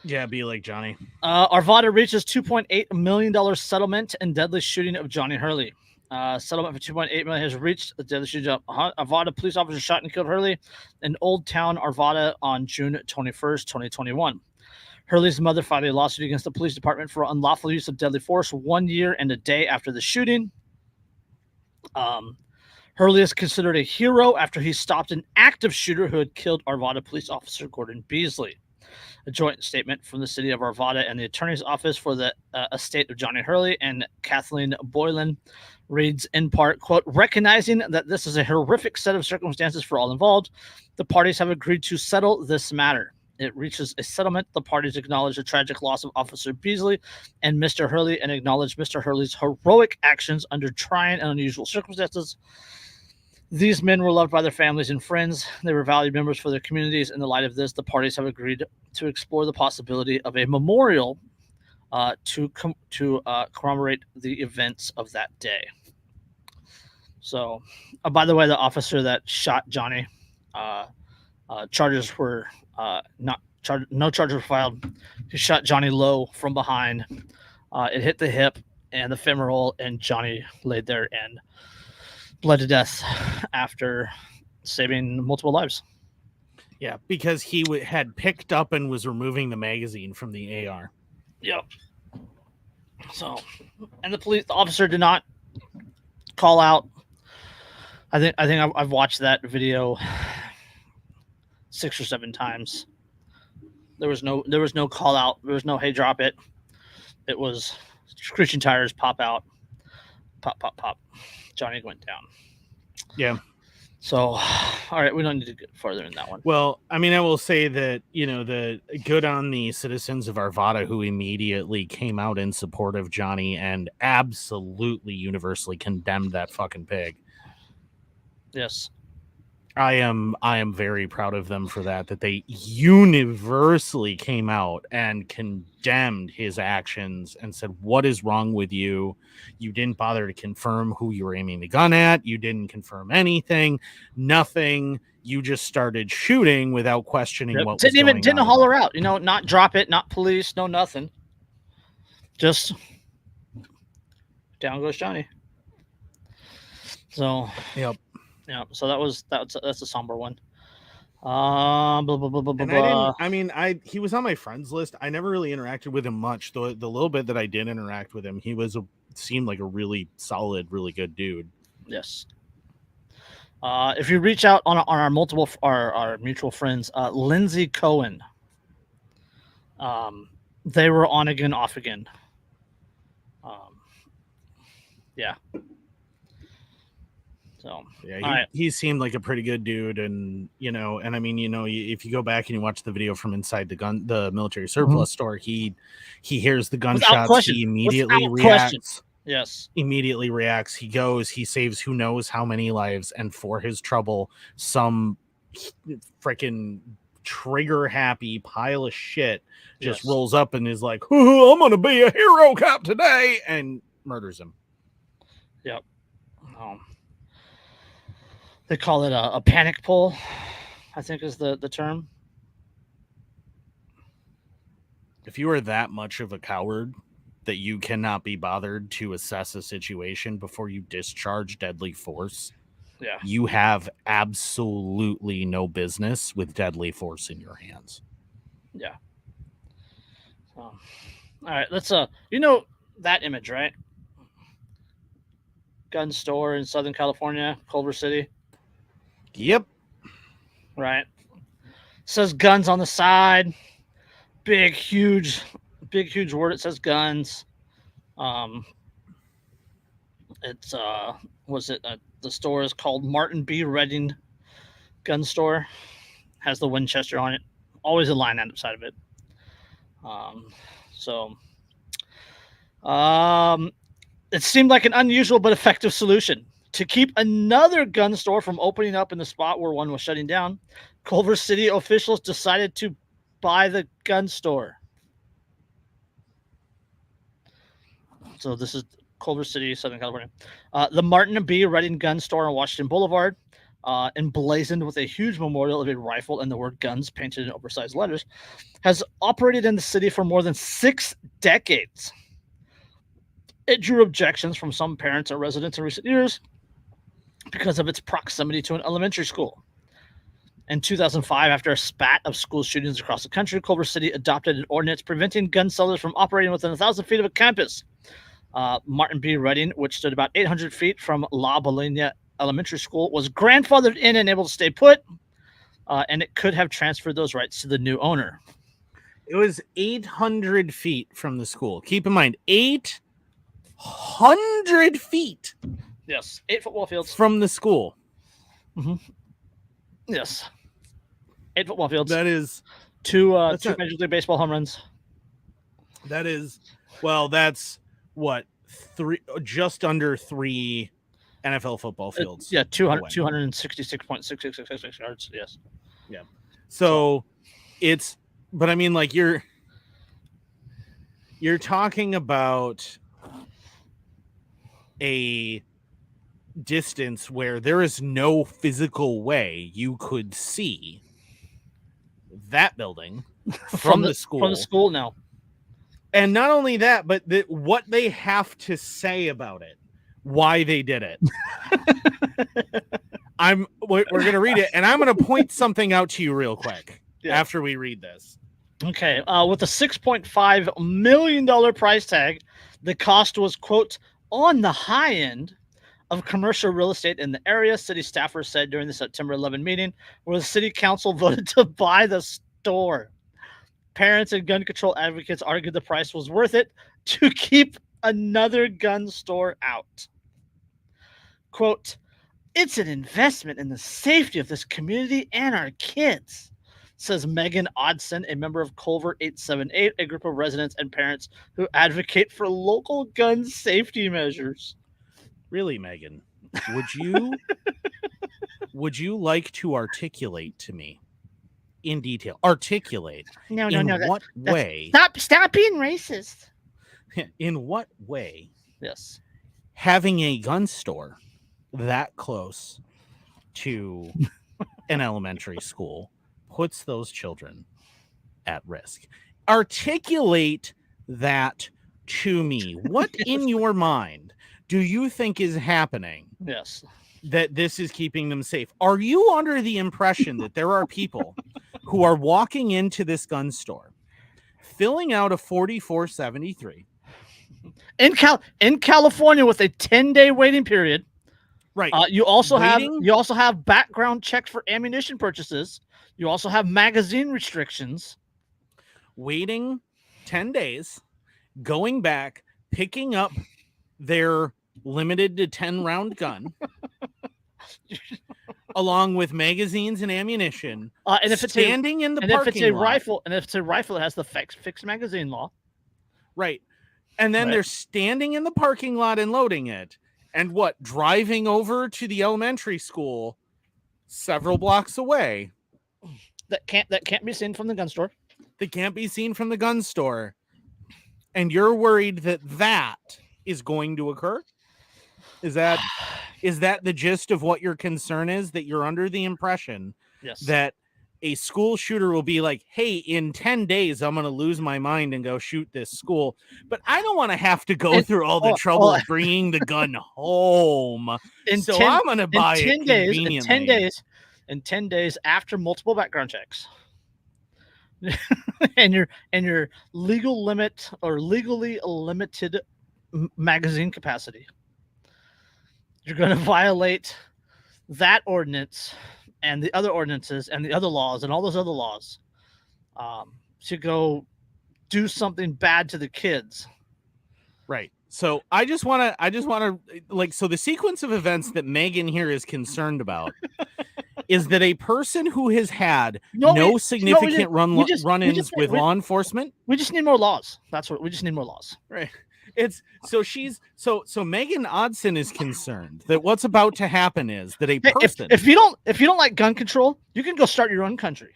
Speaker 1: Yeah, be like Johnny.
Speaker 2: Arvada reaches $2.8 million settlement in deadly shooting of Johnny Hurley. Settlement for $2.8 million has reached the deadly shooting of Arvada police officer shot and killed Hurley in Old Town, Arvada on June 21st, 2021. Hurley's mother filed a lawsuit against the police department for unlawful use of deadly force 1 year and a day after the shooting. Hurley is considered a hero after he stopped an active shooter who had killed Arvada police officer Gordon Beasley. A joint statement from the city of Arvada and the attorney's office for the estate of Johnny Hurley and Kathleen Boylan reads in part, quote, recognizing that this is a horrific set of circumstances for all involved, the parties have agreed to settle this matter. It reaches a settlement. The parties acknowledge the tragic loss of Officer Beasley and Mr. Hurley and acknowledge Mr. Hurley's heroic actions under trying and unusual circumstances. These men were loved by their families and friends. They were valued members for their communities. In the light of this, the parties have agreed to explore the possibility of a memorial to commemorate the events of that day. So, by the way, the officer that shot Johnny, charges were no charges were filed. He shot Johnny low from behind. It hit the hip and the femoral, and Johnny laid there and bled to death after saving multiple lives.
Speaker 1: Yeah, because he had picked up and was removing the magazine from the AR.
Speaker 2: Yep. So, and the officer did not call out. I think I've watched that video 6 or 7 times. There was no call out. There was no hey, drop it. It was screeching tires, pop out, pop, pop, pop. Johnny went down.
Speaker 1: Yeah.
Speaker 2: So, all right, we don't need to get further in that one.
Speaker 1: Well, I mean, I will say that, the good on the citizens of Arvada who immediately came out in support of Johnny and absolutely universally condemned that fucking pig.
Speaker 2: Yes.
Speaker 1: I am very proud of them for that they universally came out and condemned his actions and said, what is wrong with you? You didn't bother to confirm who you were aiming the gun at. You didn't confirm anything, nothing. You just started shooting without questioning what was going on.
Speaker 2: Didn't holler out, not drop it, not police, no nothing. Just down goes Johnny. So
Speaker 1: Yep.
Speaker 2: yeah, so that's a somber one. Blah, blah, blah, blah,
Speaker 1: And
Speaker 2: blah.
Speaker 1: he was on my friends list. I never really interacted with him much. The little bit that I did interact with him, seemed like a really solid, really good dude.
Speaker 2: Yes. If you reach out on our multiple our mutual friends, Lindsay Cohen, they were on again, off again. Yeah. So
Speaker 1: yeah, he seemed like a pretty good dude, and I mean, if you go back and you watch the video from inside the military surplus store, he hears the gunshots, he immediately reacts.
Speaker 2: Yes.
Speaker 1: Immediately reacts. He goes, he saves who knows how many lives, and for his trouble, some freaking trigger happy pile of shit just rolls up and is like, oh, I'm gonna be a hero cop today, and murders him.
Speaker 2: Yep. They call it a panic pull, I think is the term.
Speaker 1: If you are that much of a coward that you cannot be bothered to assess a situation before you discharge deadly force, you have absolutely no business with deadly force in your hands.
Speaker 2: Yeah. All right, let's that image, right? Gun store in Southern California, Culver City.
Speaker 1: Yep.
Speaker 2: Right. Says guns on the side. Big huge word. It says guns. It's the store is called Martin B. Redding Gun Store. Has the Winchester on it. Always a line outside of it. It seemed like an unusual but effective solution. To keep another gun store from opening up in the spot where one was shutting down, Culver City officials decided to buy the gun store. So this is Culver City, Southern California. The Martin B. Redding Gun Store on Washington Boulevard, emblazoned with a huge memorial of a rifle and the word guns painted in oversized letters, has operated in the city for more than 6 decades. It drew objections from some parents and residents in recent years because of its proximity to an elementary school. In 2005, after a spat of school shootings across the country, Culver City adopted an ordinance preventing gun sellers from operating within 1,000 feet of a campus. Martin B. Redding, which stood about 800 feet from La Bologna Elementary School, was grandfathered in and able to stay put, and it could have transferred those rights to the new owner.
Speaker 1: It was 800 feet from the school. Keep in mind, 800 feet.
Speaker 2: Yes, 8 football fields
Speaker 1: from the school.
Speaker 2: Mm-hmm. Yes, 8 football fields.
Speaker 1: That is
Speaker 2: two Major League Baseball home runs.
Speaker 1: That is, well, that's what, just under 3 NFL football fields.
Speaker 2: 266.6666 yards. Yes.
Speaker 1: Yeah. So it's, but I mean, like you're talking about a distance where there is no physical way you could see that building from the school.
Speaker 2: From the school now.
Speaker 1: And not only that, but what they have to say about it, why they did it. We're going to read it, and I'm going to point something out to you real quick after we read this.
Speaker 2: Okay. With a $6.5 million price tag, the cost was, quote, on the high end of commercial real estate in the area, city staffers said during the September 11 meeting, where the city council voted to buy the store. Parents and gun control advocates argued the price was worth it to keep another gun store out. Quote, it's an investment in the safety of this community and our kids, says Megan Odson, a member of Culver 878, a group of residents and parents who advocate for local gun safety measures.
Speaker 1: Really, Megan, would you like to articulate to me in detail? Articulate.
Speaker 2: No.
Speaker 1: What way?
Speaker 2: Stop being racist.
Speaker 1: In what way?
Speaker 2: Yes.
Speaker 1: Having a gun store that close to an elementary school puts those children at risk. Articulate that to me. What in your mind do you think is happening
Speaker 2: Yes.
Speaker 1: that this is keeping them safe? Are you under the impression that there are people who are walking into this gun store, filling out a 4473
Speaker 2: In California with a 10-day waiting period?
Speaker 1: right?
Speaker 2: You also
Speaker 1: Waiting?
Speaker 2: have background checks for ammunition purchases. You also have magazine restrictions.
Speaker 1: Waiting 10 days, going back, picking up their limited to 10 round gun, along with magazines and ammunition,
Speaker 2: And if it's
Speaker 1: standing in the
Speaker 2: and if it's
Speaker 1: parking
Speaker 2: a
Speaker 1: lot.
Speaker 2: rifle, and if it's a rifle, it has the fixed magazine law.
Speaker 1: Right. And then
Speaker 2: Right.
Speaker 1: they're standing in the parking lot and loading it. And what? Driving over to the elementary school several blocks away.
Speaker 2: That can't be seen from the gun store.
Speaker 1: That can't be seen from the gun store. And you're worried that that is going to occur? Is that the gist of what your concern is? That you're under the impression
Speaker 2: Yes.
Speaker 1: that a school shooter will be like, hey, in 10 days, I'm going to lose my mind and go shoot this school. But I don't want to have to go through all the trouble of bringing the gun home. I'm going to buy it conveniently.
Speaker 2: In 10 days after multiple background checks. and your legal limit or legally limited magazine capacity. You're going to violate that ordinance and the other ordinances and the other laws and all those other laws to go do something bad to the kids.
Speaker 1: Right. So I just want to like, so the sequence of events that Megan here is concerned about is that a person who has had no significant run-ins with law enforcement.
Speaker 2: We just need more laws. That's what we just need more laws.
Speaker 1: Right. It's so Megan Odson is concerned that what's about to happen is that a person,
Speaker 2: if you don't like gun control, you can go start your own country.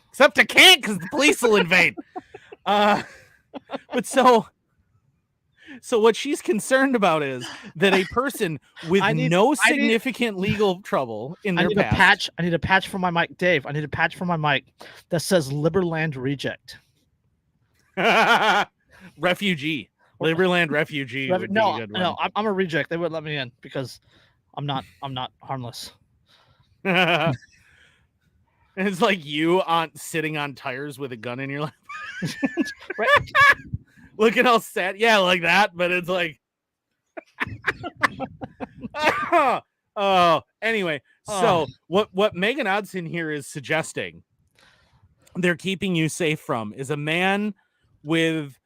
Speaker 1: Except I can't because the police will invade. But so what she's concerned about is that a person with no significant legal trouble in their past.
Speaker 2: I need a patch for my mic, Dave. I need a patch for my mic that says Liberland reject.
Speaker 1: Refugee. Liberland refugee.
Speaker 2: No, I'm a reject. They wouldn't let me in because I'm not harmless.
Speaker 1: It's like you sitting on tires with a gun in your lap.
Speaker 2: Right.
Speaker 1: Looking all sad. Yeah, like that, but it's like anyway. So what Megan Odson here is suggesting they're keeping you safe from is a man with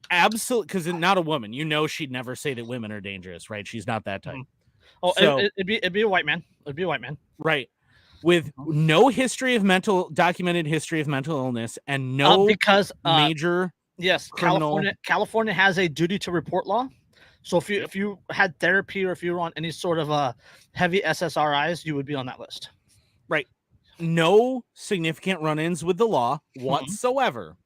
Speaker 1: absolute, because not a woman. You know she'd never say that women are dangerous, right? She's not that type.
Speaker 2: Oh, so, it'd be a white man. It'd be a white man.
Speaker 1: Right. With no documented history of mental illness and no major
Speaker 2: yes,
Speaker 1: criminal.
Speaker 2: California has a duty to report law. So if you had therapy or if you were on any sort of heavy SSRIs, you would be on that list.
Speaker 1: Right. No significant run-ins with the law whatsoever.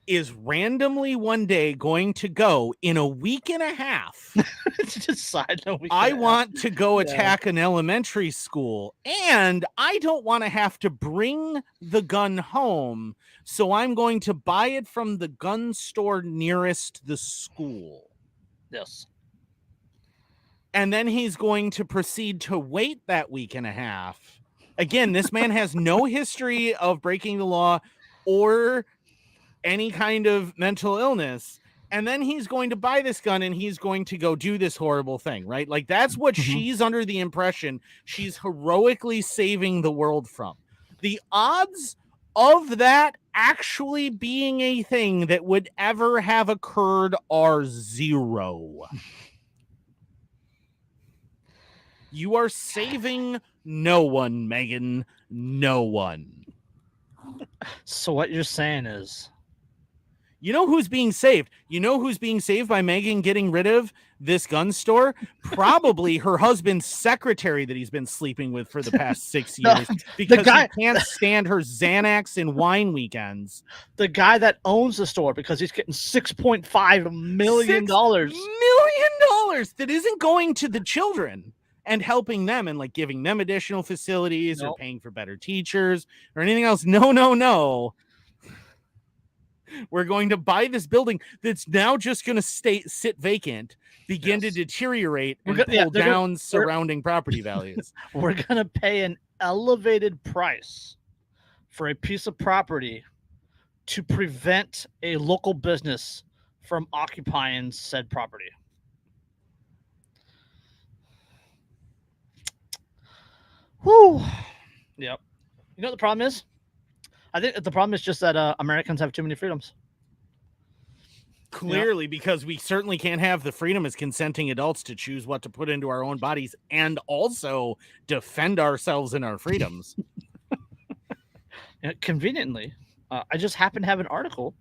Speaker 1: Is randomly one day going to go in a week and a half.
Speaker 2: Decide
Speaker 1: I want to go attack an elementary school, and I don't want to have to bring the gun home, so I'm going to buy it from the gun store nearest the school.
Speaker 2: Yes.
Speaker 1: And then he's going to proceed to wait that week and a half. Again, this man has no history of breaking the law or any kind of mental illness, and then he's going to buy this gun and he's going to go do this horrible thing, right? Like that's what she's under the impression she's heroically saving the world from. The odds of that actually being a thing that would ever have occurred are 0. You are saving no one, Megan. No one.
Speaker 2: So what you're saying is,
Speaker 1: you know who's being saved? You know who's being saved by Megan getting rid of this gun store? Probably her husband's secretary that he's been sleeping with for the past 6 years because he can't stand her Xanax and wine weekends.
Speaker 2: The guy that owns the store because he's getting $6.5 million.
Speaker 1: $6 million that isn't going to the children and helping them and like giving them additional facilities or paying for better teachers or anything else. No. We're going to buy this building that's now just going to sit vacant, begin to
Speaker 2: Yes.
Speaker 1: deteriorate,
Speaker 2: We're
Speaker 1: and
Speaker 2: gonna, yeah,
Speaker 1: pull
Speaker 2: they're gonna,
Speaker 1: down surrounding property values.
Speaker 2: we're gonna pay an elevated price for a piece of property to prevent a local business from occupying said property. Whew. Yep. You know what the problem is? I think the problem is just that Americans have too many freedoms.
Speaker 1: Clearly, because we certainly can't have the freedom as consenting adults to choose what to put into our own bodies and also defend ourselves and our freedoms.
Speaker 2: Conveniently, I just happen to have an article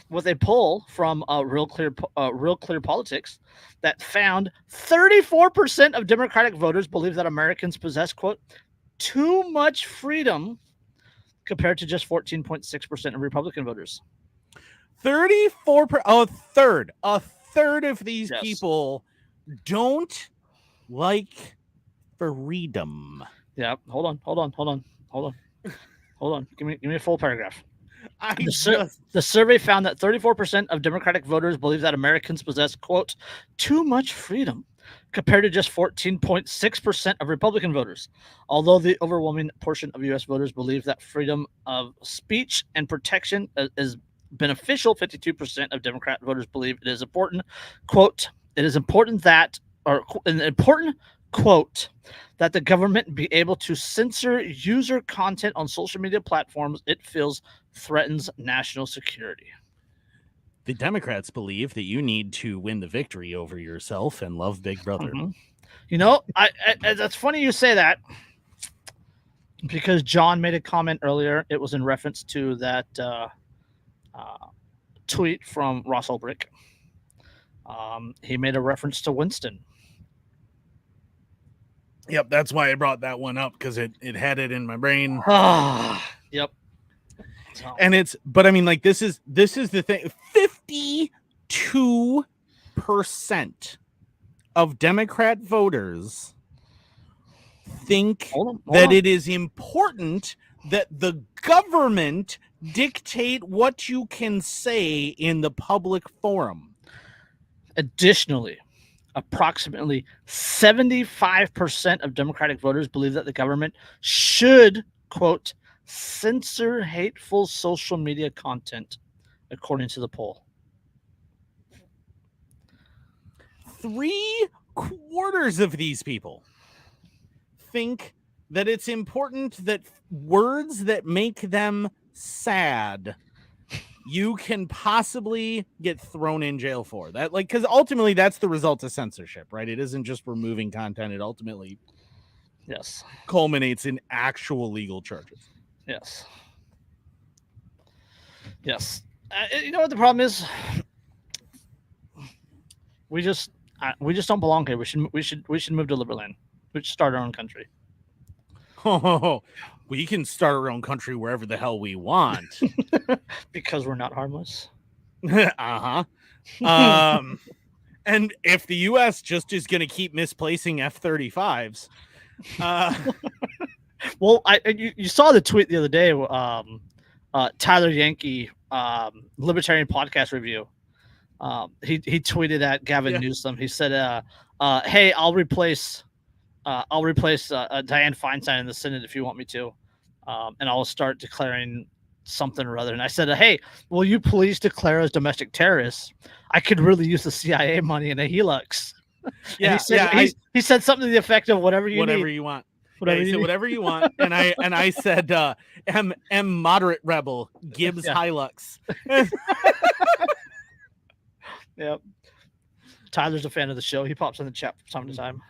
Speaker 2: with a poll from Real Clear Politics that found 34% of Democratic voters believe that Americans possess, quote, too much freedom compared to just 14.6% of Republican voters.
Speaker 1: 34 a third of these
Speaker 2: Yes.
Speaker 1: people don't like freedom.
Speaker 2: Yeah. Hold on. Give me a full paragraph.
Speaker 1: The
Speaker 2: survey found that 34% of Democratic voters believe that Americans possess, quote, too much freedom compared to just 14.6% of Republican voters. Although the overwhelming portion of U.S. voters believe that freedom of speech and protection is beneficial, 52% of Democrat voters believe it is important, quote, it is important that, or an important quote, that the government be able to censor user content on social media platforms it feels threatens national security.
Speaker 1: The Democrats believe that you need to win the victory over yourself and love Big Brother.
Speaker 2: Mm-hmm. You know, I that's funny you say that, because John made a comment earlier. It was in reference to that tweet from Ross Ulbricht. He made a reference to Winston.
Speaker 1: Yep, that's why I brought that one up, because it had it in my brain.
Speaker 2: Yep.
Speaker 1: And it's, but I mean, like, this is the thing. 52% of Democrat voters think that it is important that the government dictate what you can say in the public forum.
Speaker 2: Additionally, approximately 75% of Democratic voters believe that the government should, quote, censor hateful social media content, according to the poll.
Speaker 1: 3/4 of these people think that it's important that words that make them sad you can possibly get thrown in jail for. That, like, because ultimately that's the result of censorship, right? It isn't just removing content. It ultimately culminates in actual legal charges.
Speaker 2: Yes. You know what the problem is? We just don't belong here. We should move to Liberland. We should start our own country.
Speaker 1: Oh, we can start our own country wherever the hell we want.
Speaker 2: Because we're not harmless.
Speaker 1: And if the U.S. just is going to keep misplacing F-35s.
Speaker 2: Well, you saw the tweet the other day. Tyler Yankee, Libertarian Podcast Review. He tweeted at Gavin Newsom. He said, "Hey, I'll replace Dianne Feinstein in the Senate if you want me to, and I'll start declaring something or other." And I said, "Hey, will you please declare us domestic terrorists? I could really use the CIA money in a helix."
Speaker 1: Yeah,
Speaker 2: he said something to the effect of whatever you want.
Speaker 1: Whatever you want. And I said, M moderate rebel Gibbs Hilux.
Speaker 2: Yep. Tyler's a fan of the show. He pops in the chat from time to time.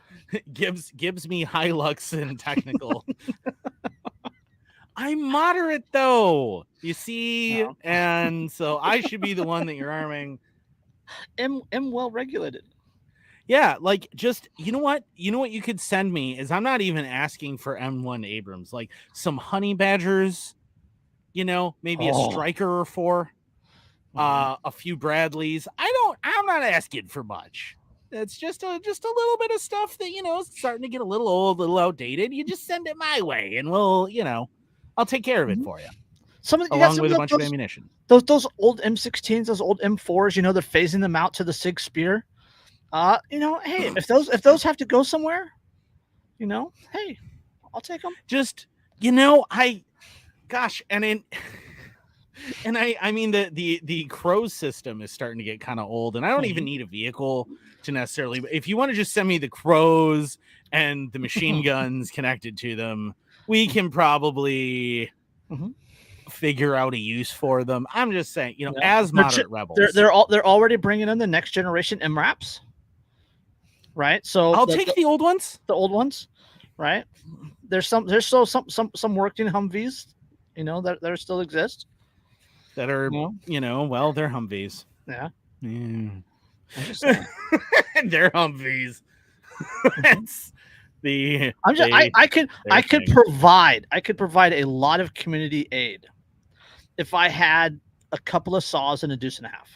Speaker 1: Gibbs me Hilux and technical. I'm moderate though, you see, and so I should be the one that you're arming.
Speaker 2: I'm well regulated.
Speaker 1: Yeah, like, just, you know what you could send me is, I'm not even asking for M1 Abrams, like some honey badgers, maybe a Striker or 4, a few Bradleys. I'm not asking for much. It's just a little bit of stuff that, is starting to get a little old, a little outdated. You just send it my way and we'll, I'll take care of it for you.
Speaker 2: Some of you got
Speaker 1: along
Speaker 2: some
Speaker 1: with a
Speaker 2: of
Speaker 1: bunch of ammunition.
Speaker 2: those old M16s, those old M4s. You know, they're phasing them out to the SIG Spear. You know, hey, if those have to go somewhere, you know, hey, I'll take them.
Speaker 1: Just, you know, I mean the Crows system is starting to get kind of old, and I don't even need a vehicle to necessarily. If you want to just send me the Crows and the machine guns connected to them, we can probably figure out a use for them. I'm just saying, you know, as moderate rebels,
Speaker 2: they're already bringing in the next generation MRAPs, right? So
Speaker 1: I'll take the old ones.
Speaker 2: The old ones, right? There's still some working Humvees, you know, that still exist.
Speaker 1: That are, you know, well, they're Humvees.
Speaker 2: Yeah.
Speaker 1: I'm
Speaker 2: just saying.
Speaker 1: They're Humvees. That's the.
Speaker 2: I could provide a lot of community aid if I had a couple of saws and a deuce and a half.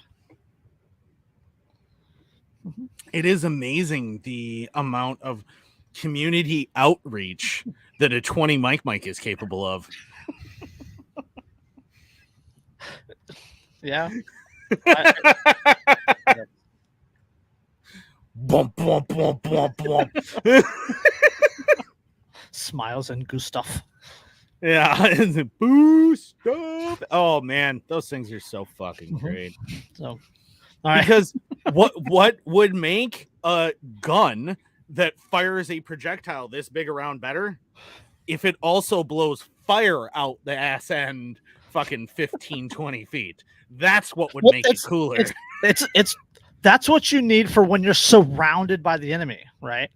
Speaker 1: It is amazing the amount of community outreach that a 20 mic is capable of.
Speaker 2: Yeah.
Speaker 1: Bump, bump, bump, bump, bump.
Speaker 2: Smiles and Gustav.
Speaker 1: Yeah, boost up. Oh man, those things are so fucking great.
Speaker 2: So, all right.
Speaker 1: Because what would make a gun that fires a projectile this big around better if it also blows fire out the ass end fucking 15, 20 feet? That's what would make it cooler.
Speaker 2: It's that's what you need for when you're surrounded by the enemy, right?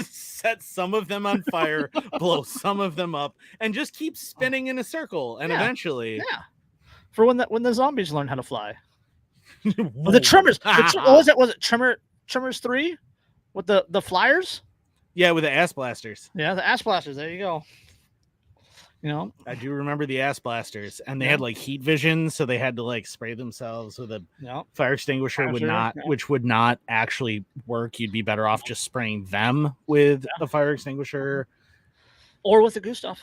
Speaker 1: Set some of them on fire, blow some of them up, and just keep spinning in a circle. And eventually,
Speaker 2: for when the zombies learn how to fly. The Tremors. Was it Tremors 3 with the flyers?
Speaker 1: Yeah, with the ass blasters.
Speaker 2: Yeah, the ass blasters. There you go. You know,
Speaker 1: I do remember the ass blasters, and they had like heat vision, so they had to like spray themselves with a fire extinguisher. Which would not actually work. You'd be better off just spraying them with a fire extinguisher,
Speaker 2: or with a Gustav.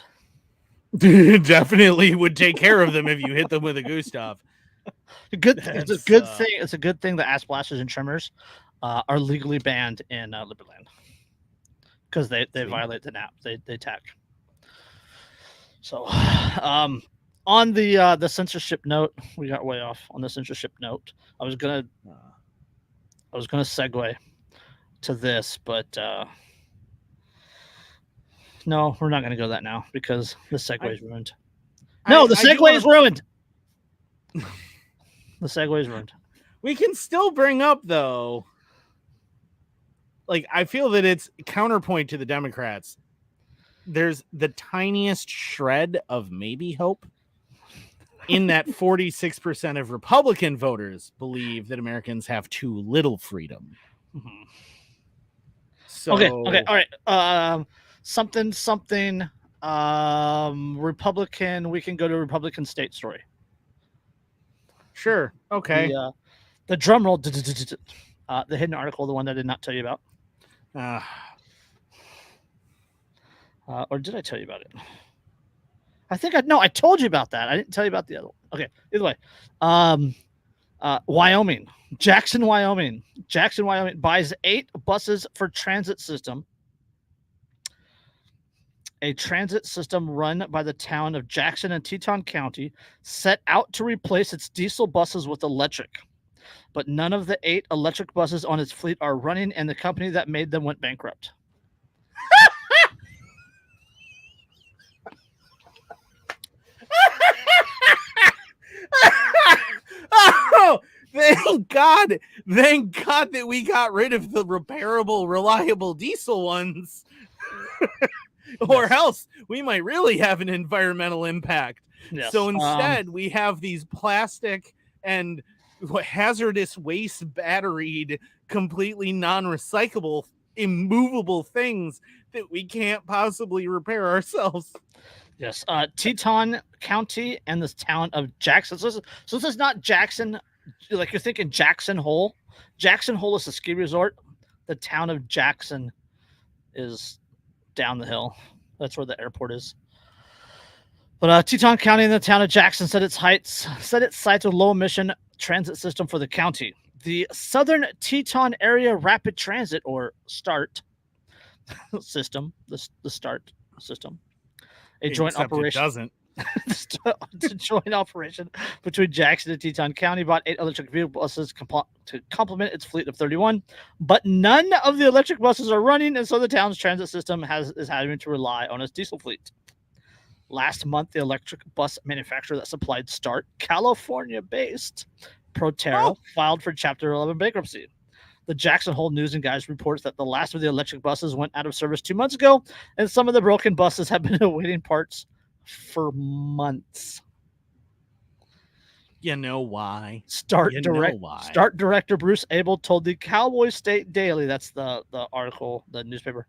Speaker 1: Definitely would take care of them if you hit them with a Gustav.
Speaker 2: It's a good thing. It's a good thing that ass blasters and Tremors are legally banned in Liberland because they violate the NAP. They attack. So, on the censorship note, we got way off on the censorship note. I was gonna segue to this, but no, we're not gonna go that now because the segue is ruined. No, the segue is ruined. The segue is ruined.
Speaker 1: We can still bring up though. Like, I feel that it's counterpoint to the Democrats. There's the tiniest shred of maybe hope in that 46% of Republican voters believe that Americans have too little freedom. So
Speaker 2: okay, all right. Something. Republican. We can go to Republican state story.
Speaker 1: Sure. Okay.
Speaker 2: The drum roll. The hidden article, the one that I did not tell you about. Or did I tell you about it? I think I told you about that. I didn't tell you about the other one. Okay, either way. Wyoming. Jackson, Wyoming buys 8 buses for transit system. A transit system run by the town of Jackson and Teton County set out to replace its diesel buses with electric. But none of the 8 electric buses on its fleet are running, and the company that made them went bankrupt.
Speaker 1: Oh, thank God that we got rid of the repairable, reliable diesel ones. Or else we might really have an environmental impact. Yes. So instead, we have these plastic and hazardous waste batteried, completely non-recyclable, immovable things that we can't possibly repair ourselves.
Speaker 2: Yes. Teton County and the town of Jackson. So this is not Jackson, like you're thinking Jackson Hole. Jackson Hole is a ski resort. The town of Jackson is down the hill. That's where the airport is. But Teton County and the town of Jackson set its sights with low emission transit system for the county. The Southern Teton Area Rapid Transit, or START system, the START system, a joint
Speaker 1: Except it
Speaker 2: operation.
Speaker 1: doesn't.
Speaker 2: It's a joint operation between Jackson and Teton County. Bought 8 electric vehicle buses to complement its fleet of 31, but none of the electric buses are running, and so the town's transit system is having to rely on its diesel fleet. Last month, the electric bus manufacturer that supplied START, California-based Proterra, filed for Chapter 11 bankruptcy. The Jackson Hole News and Guys reports that the last of the electric buses went out of service 2 months ago, and some of the broken buses have been awaiting parts for months.
Speaker 1: You know why?
Speaker 2: START director Bruce Abel told the Cowboy State Daily, that's the article, the newspaper,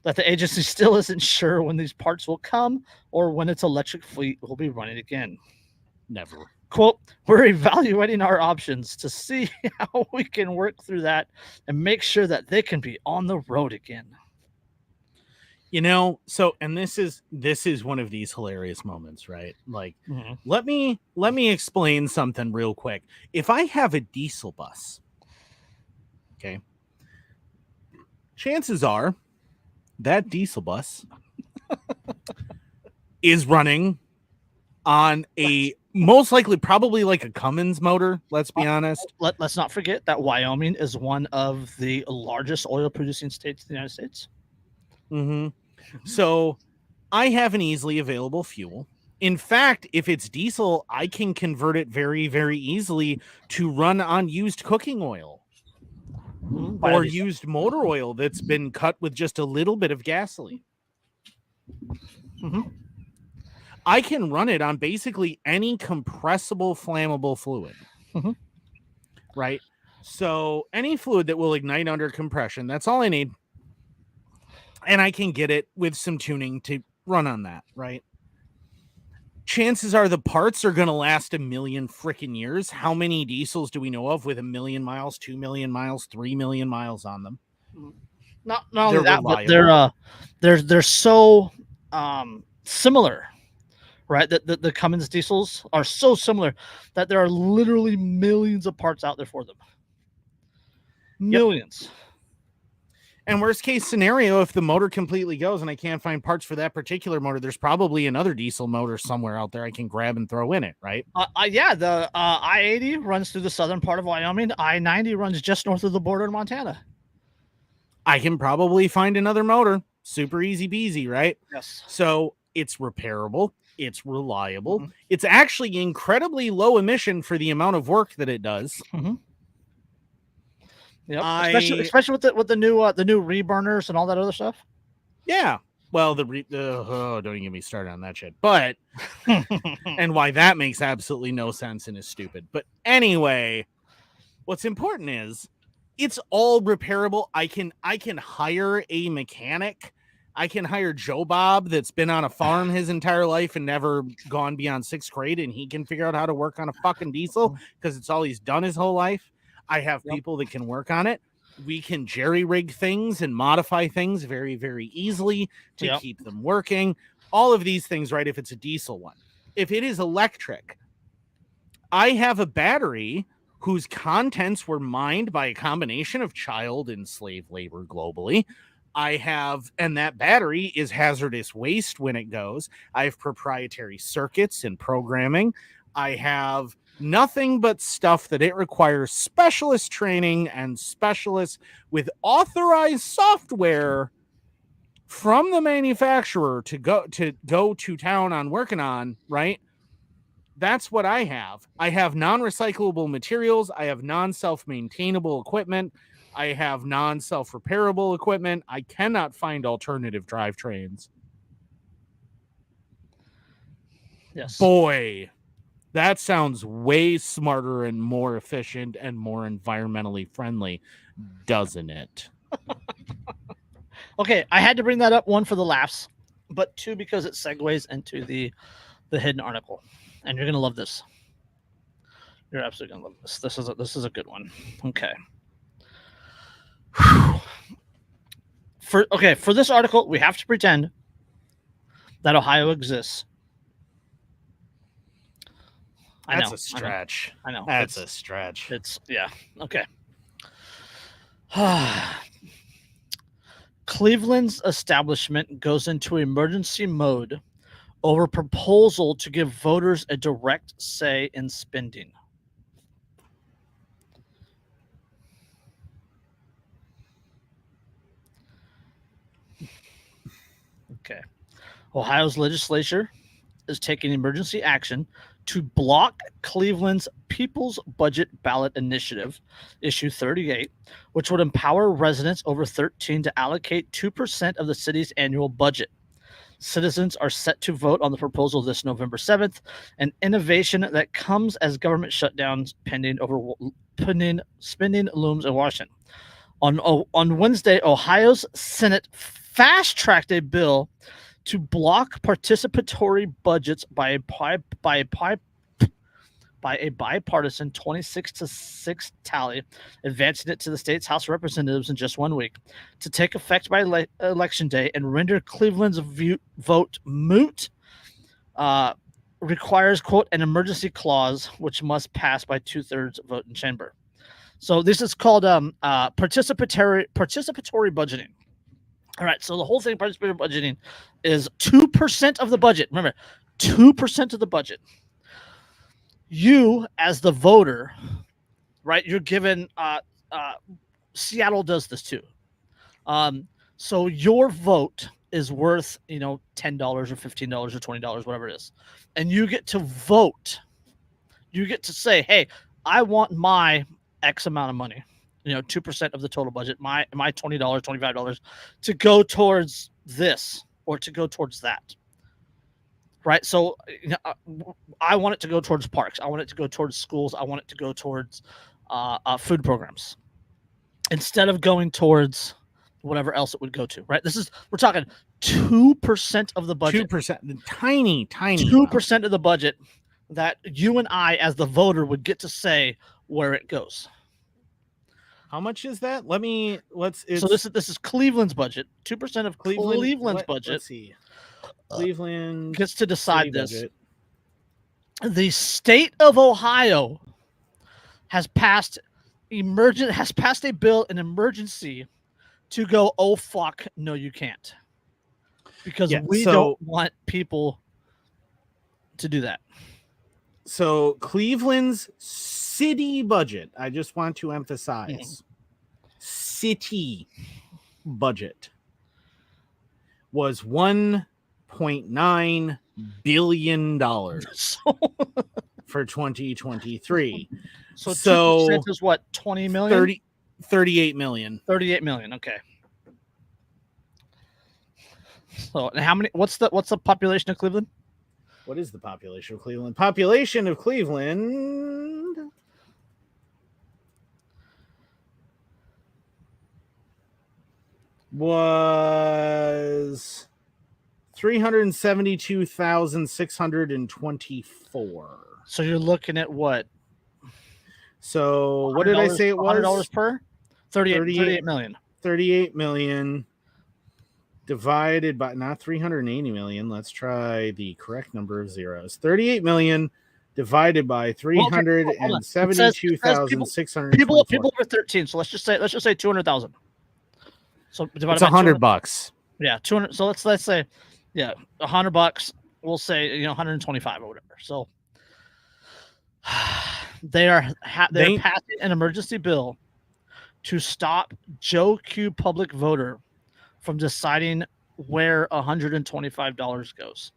Speaker 2: that the agency still isn't sure when these parts will come or when its electric fleet will be running again.
Speaker 1: Never.
Speaker 2: Quote, we're evaluating our options to see how we can work through that and make sure that they can be on the road again.
Speaker 1: You know, so, and this is one of these hilarious moments, right? Like, let me explain something real quick. If I have a diesel bus, okay, chances are that diesel bus is running on a most likely probably like a Cummins motor. Let's be honest.
Speaker 2: Let's not forget that Wyoming is one of the largest oil producing states in the United States.
Speaker 1: So I have an easily available fuel. In fact, if it's diesel, I can convert it very, very easily to run on used cooking oil or used motor oil that's been cut with just a little bit of gasoline. I can run it on basically any compressible, flammable fluid. Right? So any fluid that will ignite under compression, that's all I need. And I can get it with some tuning to run on that, right? Chances are the parts are going to last 1 million freaking years. How many diesels do we know of with 1 million miles, 2 million miles, 3 million miles on them?
Speaker 2: Not only that, but they're so similar, right? The Cummins diesels are so similar that there are literally millions of parts out there for them. Millions.
Speaker 1: And worst case scenario, if the motor completely goes and I can't find parts for that particular motor, there's probably another diesel motor somewhere out there I can grab and throw in it, right?
Speaker 2: Yeah, the I-80 runs through the southern part of Wyoming. I-90 runs just north of the border in Montana.
Speaker 1: I can probably find another motor. Super easy peasy, right?
Speaker 2: Yes.
Speaker 1: So it's repairable. It's reliable. It's actually incredibly low emission for the amount of work that it does.
Speaker 2: Yeah, especially with the new reburners and all that other stuff.
Speaker 1: Yeah. Well, don't even get me started on that shit. But and why that makes absolutely no sense and is stupid. But anyway, what's important is it's all repairable. I can hire a mechanic. I can hire Joe Bob that's been on a farm his entire life and never gone beyond 6th grade, and he can figure out how to work on a fucking diesel because it's all he's done his whole life. I have people that can work on it. We can jerry rig things and modify things very, very easily to keep them working. All of these things, right? If it's a diesel one, if it is electric, I have a battery whose contents were mined by a combination of child and slave labor globally. And that battery is hazardous waste when it goes. I have proprietary circuits and programming. I have nothing but stuff that it requires specialist training and specialists with authorized software from the manufacturer to go to town on working on, right? That's what I have. I have non-recyclable materials. I have non-self-maintainable equipment. I have non-self-repairable equipment. I cannot find alternative drivetrains.
Speaker 2: Yes.
Speaker 1: Boy, that sounds way smarter and more efficient and more environmentally friendly, doesn't it?
Speaker 2: Okay, I had to bring that up, one, for the laughs, but two, because it segues into the hidden article. And you're going to love this. You're absolutely going to love this. This is a good one. Okay. For this article, we have to pretend that Ohio exists. I
Speaker 1: That's
Speaker 2: know.
Speaker 1: a stretch.
Speaker 2: I know.
Speaker 1: That's a stretch.
Speaker 2: It's yeah. Okay. Cleveland's establishment goes into emergency mode over proposal to give voters a direct say in spending. Okay. Ohio's legislature is taking emergency action to block Cleveland's People's Budget Ballot Initiative, issue 38, which would empower residents over 13 to allocate 2% of the city's annual budget. Citizens are set to vote on the proposal this November 7th, an innovation that comes as government shutdowns pending spending looms in Washington. On Wednesday, Ohio's Senate fast-tracked a bill to block participatory budgets by a bipartisan 26-6 tally, advancing it to the state's House of Representatives in just 1 week, to take effect by Election Day and render Cleveland's vote moot. Requires, quote, an emergency clause, which must pass by 2/3 vote in chamber. So this is called participatory budgeting. All right, so the whole thing, participatory budgeting, is 2% of the budget. Remember, 2% of the budget. You, as the voter, right, you're given, Seattle does this too. So your vote is worth, $10 or $15 or $20, whatever it is. And you get to vote. You get to say, hey, I want my X amount of money, 2% of the total budget, my $20, $25 to go towards this or to go towards that. Right. So I want it to go towards parks. I want it to go towards schools. I want it to go towards food programs instead of going towards whatever else it would go to. Right. We're talking 2% of the budget.
Speaker 1: 2%, tiny
Speaker 2: 2% of the budget that you and I, as the voter, would get to say where it goes.
Speaker 1: How much is that?
Speaker 2: So this is Cleveland's budget. 2% of Cleveland's budget.
Speaker 1: Let's see. Cleveland
Speaker 2: gets to decide this.
Speaker 1: Budget.
Speaker 2: The state of Ohio has passed a bill in emergency to go, oh fuck, no you can't. Because we don't want people to do that.
Speaker 1: So Cleveland's city budget, I just want to emphasize, city budget was $1.9 billion for 2023.
Speaker 2: So 2% is what, 20 million?
Speaker 1: 38 million.
Speaker 2: 38 million, okay. So what's the population of Cleveland?
Speaker 1: What is the population of Cleveland? Population of Cleveland was 372,624.
Speaker 2: So you're looking at what?
Speaker 1: So what did I say it was?
Speaker 2: $100 per? 38 million.
Speaker 1: 38 million divided by not 380 million. Let's try the correct number of zeros. 38 million divided by 372,600
Speaker 2: people over 13. So let's just say 200,000. So
Speaker 1: divided by $100.
Speaker 2: Yeah, 200. So let's say, yeah, $100. We'll say 125 or whatever. So they're passing an emergency bill to stop Joe Q. public voter from deciding where $125 goes.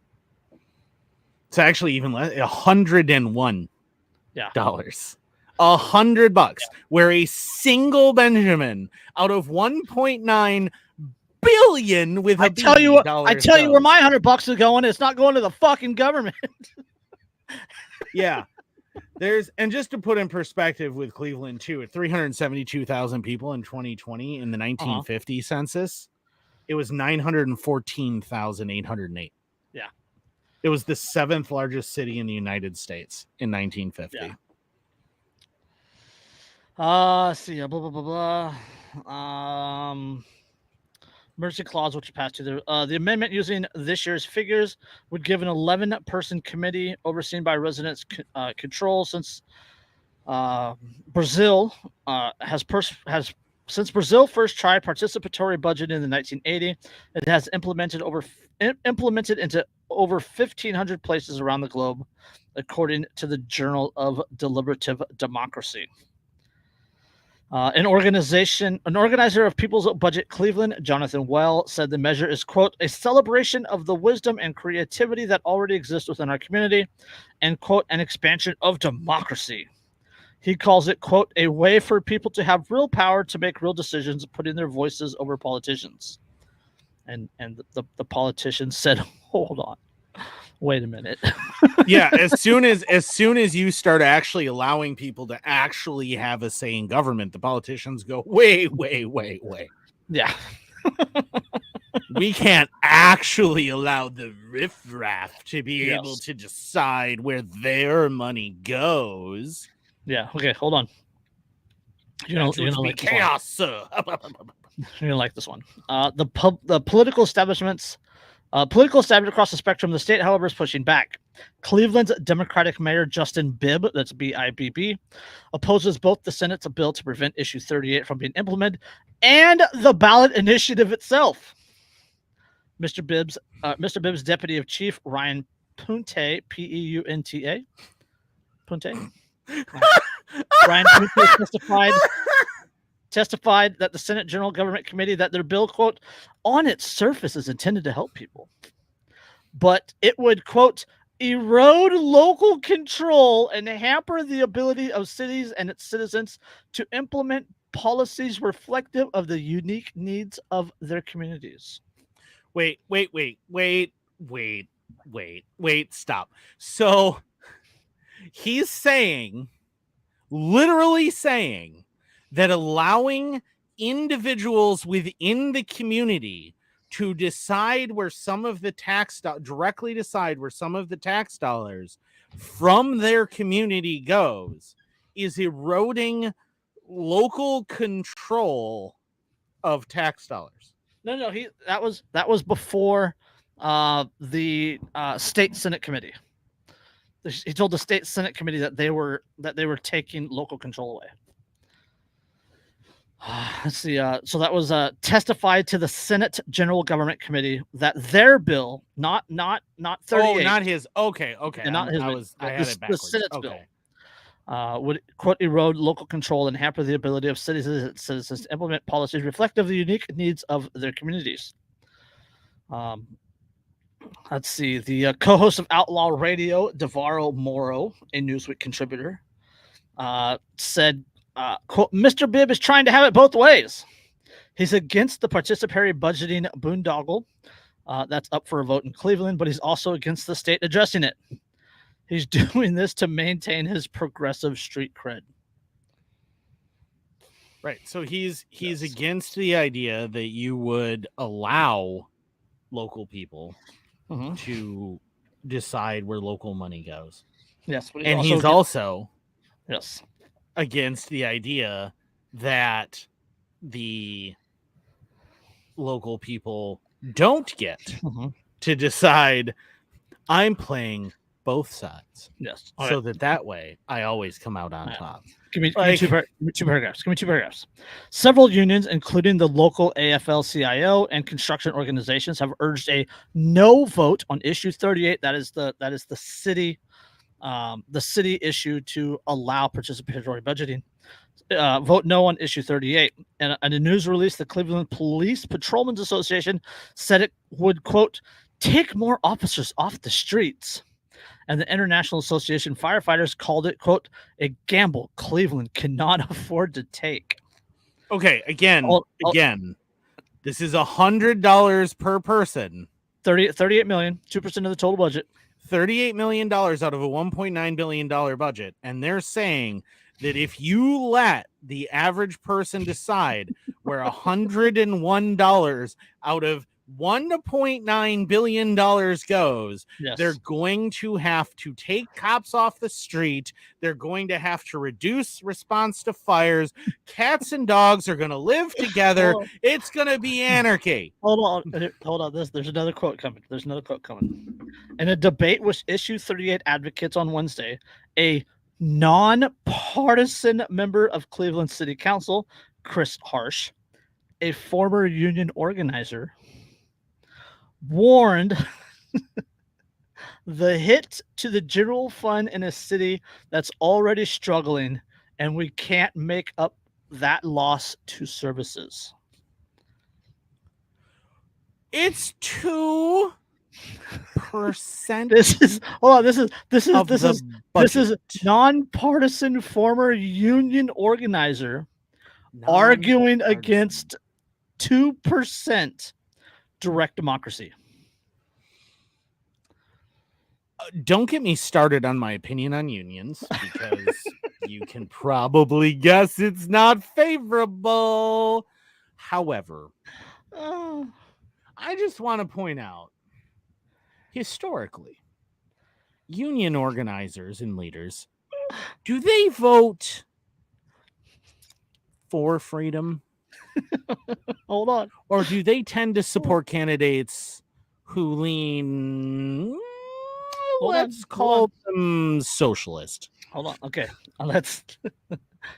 Speaker 1: It's actually even less, $101.
Speaker 2: Yeah.
Speaker 1: $100, where a single Benjamin out of 1.9 billion with
Speaker 2: I tell you where my $100 is going. It's not going to the fucking government.
Speaker 1: Yeah. And just to put in perspective with Cleveland too, at 372,000 people in 2020 in the 1950 census, it was 914,808.
Speaker 2: Yeah.
Speaker 1: It was the 7th largest city in the United States in 1950.
Speaker 2: Yeah. See, blah, blah, blah, blah. Emergency clause, which passed to the amendment using this year's figures would give an 11-person committee overseen by residents control since Brazil has since Brazil first tried participatory budget in the 1980, it has implemented into over 1,500 places around the globe, according to the Journal of Deliberative Democracy. An organizer of People's Budget Cleveland, Jonathan Well, said the measure is, quote, a celebration of the wisdom and creativity that already exists within our community, and, quote, an expansion of democracy. He calls it, quote, a way for people to have real power to make real decisions, putting their voices over politicians. And the politicians said, hold on, wait a minute.
Speaker 1: Yeah, as soon as you start actually allowing people to actually have a say in government, the politicians go, wait.
Speaker 2: Yeah.
Speaker 1: We can't actually allow the riffraff to be able
Speaker 2: Yes.
Speaker 1: to decide where their money goes.
Speaker 2: Yeah. Okay, hold on. You're gonna like
Speaker 1: chaos, sir.
Speaker 2: You're gonna like this one. The political establishment across the spectrum of the state, however, is pushing back. Cleveland's Democratic Mayor Justin Bibb, that's B-I-B-B, opposes both the Senate's bill to prevent Issue 38 from being implemented and the ballot initiative itself. Mr. Bibb's deputy of chief, Ryan Punte, P-E-U-N-T-A, Punte. Ryan Punte testified that the Senate General Government Committee that their bill, quote, on its surface is intended to help people, but it would, quote, erode local control and hamper the ability of cities and its citizens to implement policies reflective of the unique needs of their communities.
Speaker 1: Wait, stop. So he's literally saying that allowing individuals within the community to decide where some of the directly decide where some of the tax dollars from their community goes is eroding local control of tax dollars.
Speaker 2: No, that was before the state Senate committee. He told the state Senate committee that they were taking local control away. Let's see. So that was testified to the Senate General Government Committee that their bill, not 38.
Speaker 1: Oh, not his. Okay.
Speaker 2: And not his.
Speaker 1: I had it backwards.
Speaker 2: The Senate's bill would, quote, erode local control and hamper the ability of citizens to implement policies reflective of the unique needs of their communities. Let's see. The co-host of Outlaw Radio, Devarro Moro, a Newsweek contributor, said, quote, Mr. Bibb is trying to have it both ways. He's against the participatory budgeting boondoggle that's up for a vote in Cleveland, but he's also against the state addressing it. He's doing this to maintain his progressive street cred.
Speaker 1: Right. So he's against the idea that you would allow local people to decide where local money goes.
Speaker 2: Yes.
Speaker 1: And he's also
Speaker 2: yes,
Speaker 1: against the idea that the local people don't get to decide. I'm playing both sides.
Speaker 2: Yes.
Speaker 1: So that way I always come out on top.
Speaker 2: Give me two paragraphs. Give me 2 paragraphs. Several unions, including the local AFL-CIO and construction organizations, have urged a no vote on issue 38. That is the city issue to allow participatory budgeting. Vote no on issue 38. And in a news release, the Cleveland Police Patrolmen's Association said it would, quote, take more officers off the streets. And the International Association of Firefighters called it, quote, a gamble Cleveland cannot afford to take.
Speaker 1: Okay, again, this is $100 per person.
Speaker 2: 38 million, 2% of the total budget.
Speaker 1: $38 million out of a $1.9 billion budget. And they're saying that if you let the average person decide where $101 out of $1.9 billion goes,
Speaker 2: Yes.
Speaker 1: they're going to have to take cops off the street. They're going to have to reduce response to fires. Cats and dogs are going to live together.
Speaker 2: Hold on.
Speaker 1: It's going to be anarchy.
Speaker 2: Hold on. There's another quote coming. In a debate with Issue 38 advocates on Wednesday, a nonpartisan member of Cleveland City Council, Chris Harsh, a former union organizer, warned the hit to the general fund in a city that's already struggling, and we can't make up that loss to services.
Speaker 1: It's 2%.
Speaker 2: This is
Speaker 1: This
Speaker 2: is nonpartisan former union organizer arguing against 2% direct democracy.
Speaker 1: Don't get me started on my opinion on unions, because you can probably guess it's not favorable. However, I just want to point out, historically, union organizers and leaders, do they vote for freedom?
Speaker 2: Hold on.
Speaker 1: Or do they tend to support candidates who lean, let's call them socialist?
Speaker 2: Hold on. Okay. Let's,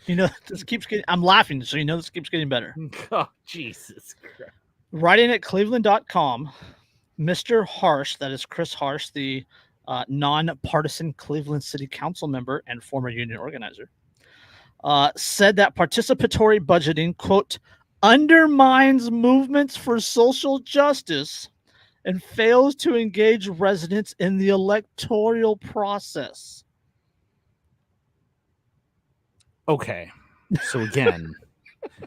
Speaker 2: this keeps getting, I'm laughing, so this keeps getting better.
Speaker 1: Oh, Jesus Christ.
Speaker 2: Writing at cleveland.com, Mr. Harsh, that is Chris Harsh, the nonpartisan Cleveland City Council member and former union organizer, said that participatory budgeting, quote, undermines movements for social justice and fails to engage residents in the electoral process.
Speaker 1: Okay. So again,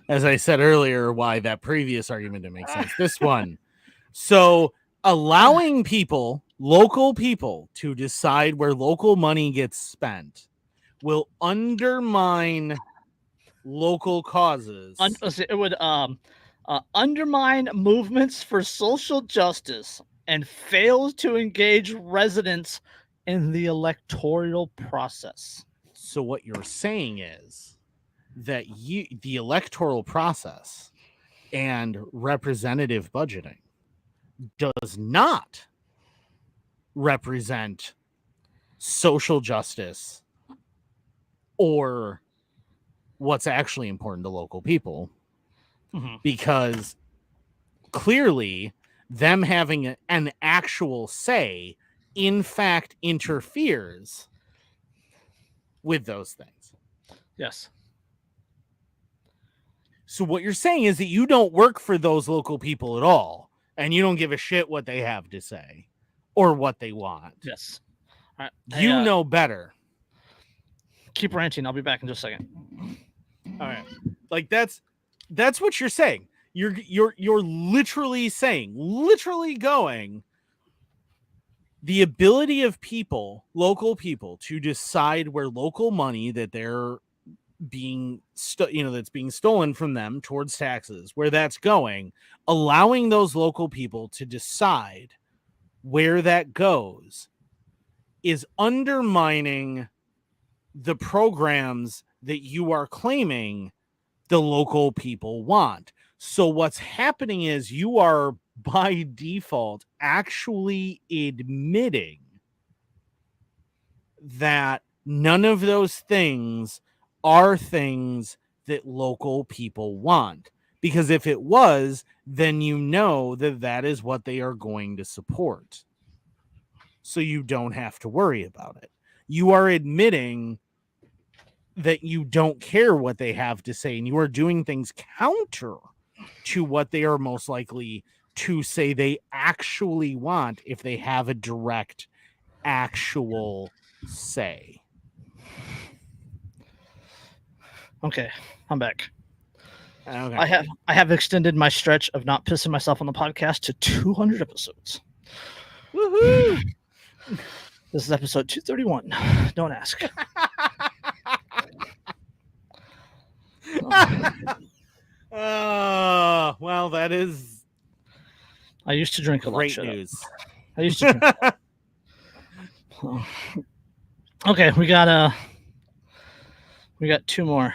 Speaker 1: as I said earlier, why that previous argument didn't make sense. This one. So allowing people, local people, to decide where local money gets spent will undermine local causes.
Speaker 2: It would undermine movements for social justice and fails to engage residents in the electoral process.
Speaker 1: So what you're saying is that the electoral process and representative budgeting does not represent social justice or what's actually important to local people, because clearly them having an actual say in fact interferes with those things.
Speaker 2: Yes.
Speaker 1: So what you're saying is that you don't work for those local people at all, and you don't give a shit what they have to say or what they want.
Speaker 2: Yes.
Speaker 1: All right. You know better.
Speaker 2: Keep ranting. I'll be back in just a second.
Speaker 1: All right. Like that's what you're saying. You're literally saying, going, the ability of people, local people, to decide where local money that they're being that's being stolen from them towards taxes, where that's going, allowing those local people to decide where that goes, is undermining the programs that you are claiming the local people want. So what's happening is you are by default actually admitting that none of those things are things that local people want. Because if it was, then you know that that is what they are going to support. So you don't have to worry about it. You are admitting that you don't care what they have to say, and you are doing things counter to what they are most likely to say they actually want if they have a direct actual say.
Speaker 2: Okay, I'm back.
Speaker 1: Okay.
Speaker 2: I have extended my stretch of not pissing myself on the podcast to 200 episodes.
Speaker 1: Woohoo!
Speaker 2: This is episode 231. Don't ask.
Speaker 1: Well, that is
Speaker 2: I used to drink a lot.
Speaker 1: Great
Speaker 2: Shut up.
Speaker 1: news.
Speaker 2: I used to drink. Okay, we got two more.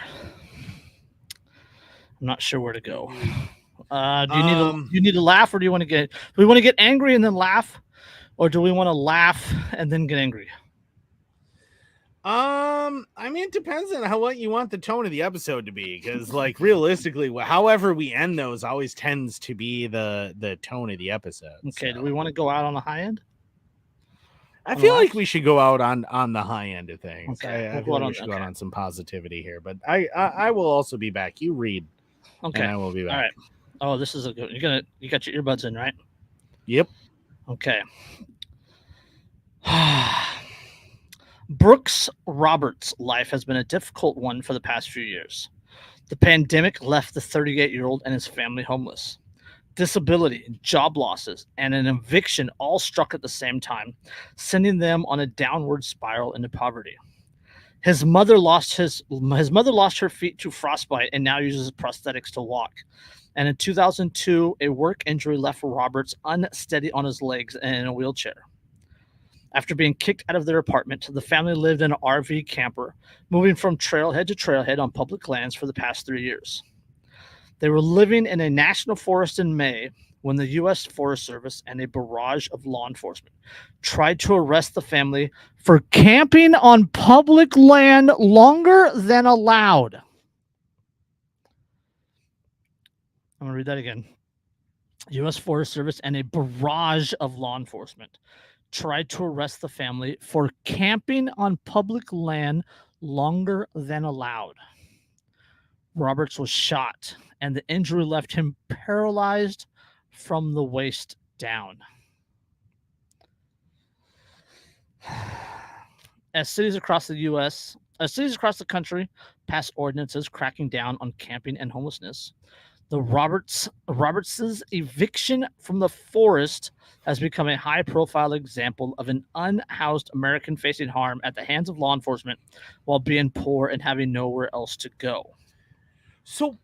Speaker 2: I'm not sure where to go. Do you need to laugh, or do we want to get angry and then laugh, or do we want to laugh and then get angry?
Speaker 1: I mean, it depends on what you want the tone of the episode to be, because like realistically, however we end those always tends to be the tone of the episode.
Speaker 2: Okay,
Speaker 1: so.
Speaker 2: Do we want to go out on the high end?
Speaker 1: I feel like we should go out on the high end of things.
Speaker 2: Okay,
Speaker 1: I feel like we should go out on some positivity here, but I will also be back. You read,
Speaker 2: okay,
Speaker 1: and I will be back.
Speaker 2: All right. Oh, this is a good. You got your earbuds in, right?
Speaker 1: Yep.
Speaker 2: Okay. Brooks Roberts' life has been a difficult one for the past few years. The pandemic left the 38-year-old and his family homeless. Disability, job losses, and an eviction all struck at the same time, sending them on a downward spiral into poverty. His mother lost her feet to frostbite and now uses prosthetics to walk. And in 2002, a work injury left Roberts unsteady on his legs and in a wheelchair. After being kicked out of their apartment, the family lived in an RV camper, moving from trailhead to trailhead on public lands for the past 3 years. They were living in a national forest in May when the U.S. Forest Service and a barrage of law enforcement tried to arrest the family for camping on public land longer than allowed. I'm going to read that again. U.S. Forest Service and a barrage of law enforcement tried to arrest the family for camping on public land longer than allowed. Roberts was shot, and the injury left him paralyzed from the waist down. As cities across the country pass ordinances cracking down on camping and homelessness, the Roberts' eviction from the forest has become a high-profile example of an unhoused American facing harm at the hands of law enforcement while being poor and having nowhere else to go.
Speaker 1: So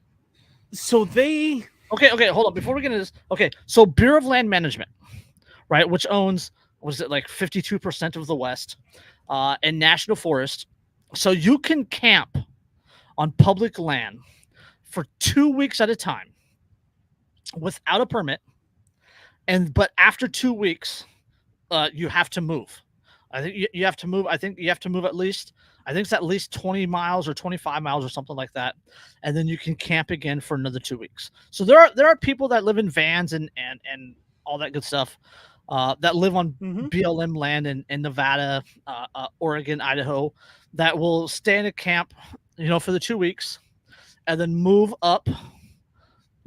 Speaker 1: they...
Speaker 2: Okay, hold on. Before we get into this, okay, so Bureau of Land Management, right, which owns, was it like 52% of the West, and National Forest, so you can camp on public land for 2 weeks at a time without a permit, but after 2 weeks, you have to move. I think you have to move. I think you have to move at least. I think it's at least 20 miles or 25 miles or something like that, and then you can camp again for another 2 weeks. So there are people that live in vans and all that good stuff that live on BLM land in Nevada, Oregon, Idaho, that will stay in a camp, for the 2 weeks, and then move up,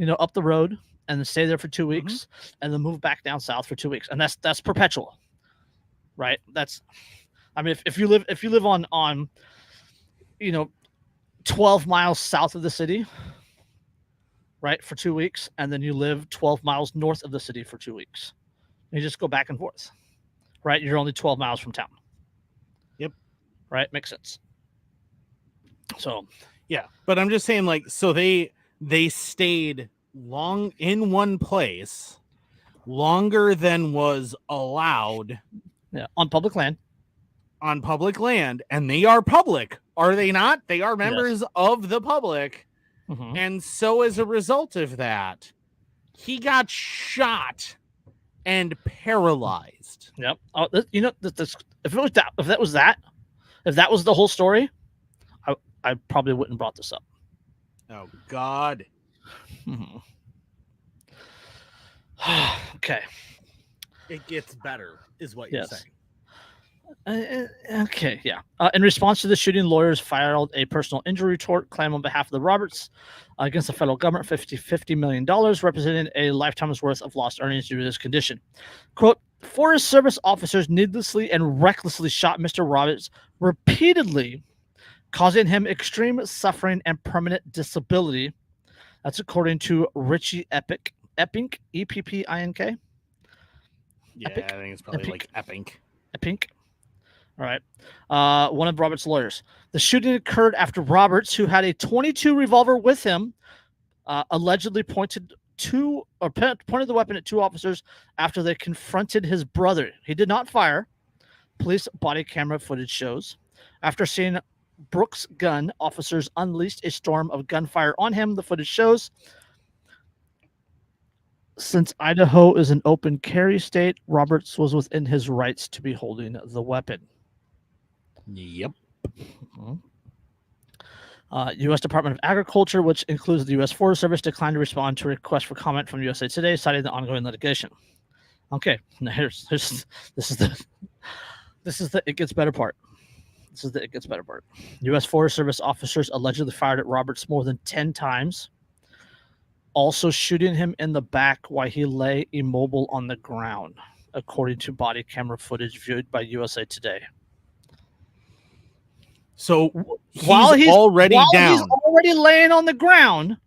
Speaker 2: up the road, and then stay there for 2 weeks, and then move back down south for 2 weeks, and that's perpetual, right? I mean, if you live on 12 miles south of the city, right, for 2 weeks, and then you live 12 miles north of the city for 2 weeks, you just go back and forth, right? You're only 12 miles from town.
Speaker 1: Yep.
Speaker 2: Right, makes sense. So
Speaker 1: yeah, but I'm just saying, like, so they stayed long in one place longer than was allowed.
Speaker 2: Yeah, on public land,
Speaker 1: and they are public, are they not? They are members of the public. And so as a result of that, he got shot and paralyzed.
Speaker 2: Yep. If that was the whole story, I probably wouldn't have brought this up.
Speaker 1: Oh God.
Speaker 2: Okay.
Speaker 1: It gets better, is what you're saying.
Speaker 2: Okay, yeah. In response to the shooting, lawyers filed a personal injury tort claim on behalf of the Roberts against the federal government, $50 million, representing a lifetime's worth of lost earnings due to this condition. Quote, Forest Service officers needlessly and recklessly shot Mr. Roberts repeatedly, causing him extreme suffering and permanent disability. That's according to Richie Eppink, E-P-P-I-N-K.
Speaker 1: Yeah,
Speaker 2: Epic?
Speaker 1: I think it's probably like
Speaker 2: Eppink. All right. One of Roberts' lawyers. The shooting occurred after Roberts, who had a .22 revolver with him, allegedly pointed pointed the weapon at two officers after they confronted his brother. He did not fire. Police body camera footage shows. After seeing Brooks' gun, officers unleashed a storm of gunfire on him. The footage shows. Since Idaho is an open carry state, Roberts was within his rights to be holding the weapon.
Speaker 1: Yep.
Speaker 2: U.S. Department of Agriculture, which includes the U.S. Forest Service, declined to respond to a request for comment from USA Today, citing the ongoing litigation. Okay, now this is the it gets better part. This is the it gets better part. U.S. Forest Service officers allegedly fired at Roberts more than 10 times, also shooting him in the back while he lay immobile on the ground, according to body camera footage viewed by USA Today.
Speaker 1: So while he's already
Speaker 2: laying on the ground,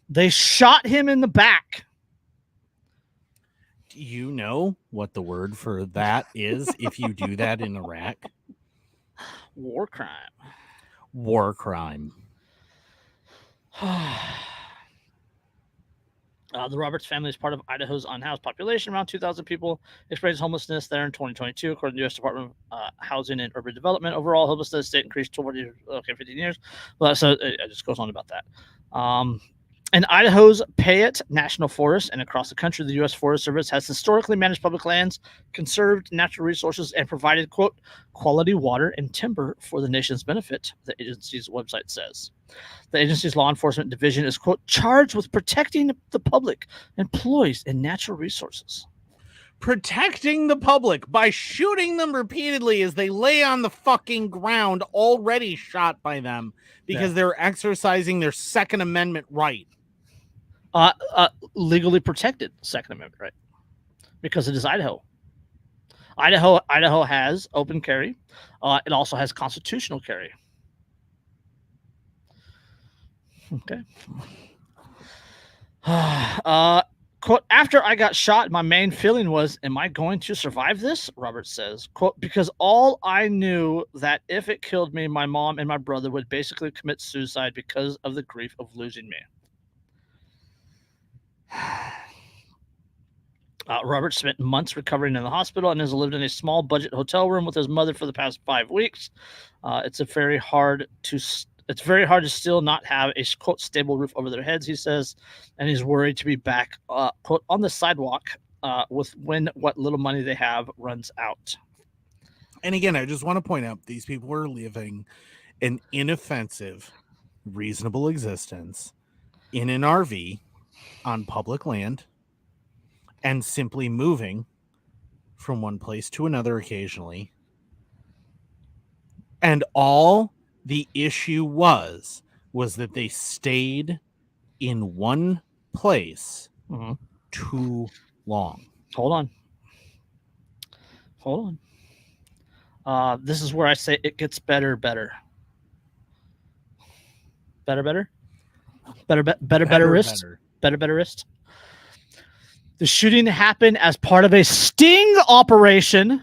Speaker 2: they shot him in the back.
Speaker 1: Do you know what the word for that is if you do that in Iraq?
Speaker 2: War crime.
Speaker 1: War crime.
Speaker 2: The Roberts family is part of Idaho's unhoused population. Around 2,000 people experienced homelessness there in 2022, according to the U.S. Department of Housing and Urban Development. Overall, homelessness state increased 15 years. Well, so it just goes on about that. In Idaho's Payette National Forest and across the country, the U.S. Forest Service has historically managed public lands, conserved natural resources, and provided, quote, quality water and timber for the nation's benefit, the agency's website says. The agency's law enforcement division is, quote, charged with protecting the public, employees, and natural resources.
Speaker 1: Protecting the public by shooting them repeatedly as they lay on the fucking ground, already shot by them because they're exercising their Second Amendment right.
Speaker 2: Legally protected Second Amendment right, because it is Idaho. Idaho has open carry. It also has constitutional carry. Okay. Quote, after I got shot, my main feeling was, am I going to survive this? Roberts says, quote, because all I knew that if it killed me, my mom and my brother would basically commit suicide because of the grief of losing me. Roberts spent months recovering in the hospital and has lived in a small budget hotel room with his mother for the past 5 weeks. It's very hard to still not have a, quote, stable roof over their heads, he says, and he's worried to be back, quote, on the sidewalk when what little money they have runs out.
Speaker 1: And again, I just want to point out these people are living an inoffensive, reasonable existence in an RV on public land and simply moving from one place to another occasionally. And all the issue was that they stayed in one place too long.
Speaker 2: Hold on. This is where I say it gets better. Betterist. The shooting happened as part of a sting operation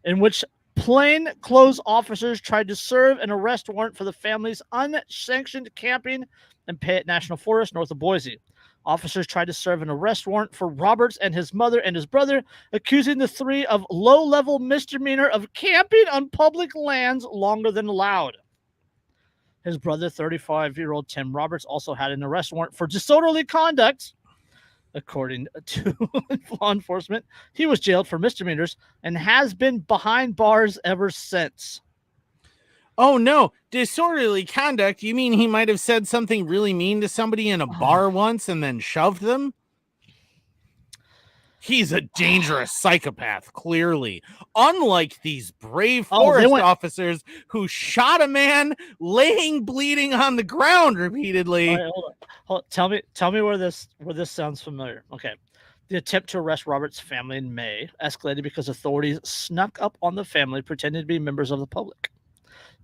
Speaker 2: in which plainclothes officers tried to serve an arrest warrant for the family's unsanctioned camping in Payette National Forest north of Boise. Officers tried to serve an arrest warrant for Roberts and his mother and his brother, accusing the three of low-level misdemeanor of camping on public lands longer than allowed. His brother, 35-year-old Tim Roberts, also had an arrest warrant for disorderly conduct. According to law enforcement, he was jailed for misdemeanors and has been behind bars ever since.
Speaker 1: Oh, no. Disorderly conduct? You mean he might have said something really mean to somebody in a bar once and then shoved them? He's a dangerous psychopath, clearly. Unlike these brave forest officers who shot a man laying bleeding on the ground repeatedly.
Speaker 2: All right, hold on. Tell me where this sounds familiar. Okay. The attempt to arrest Roberts' family in May escalated because authorities snuck up on the family pretending to be members of the public.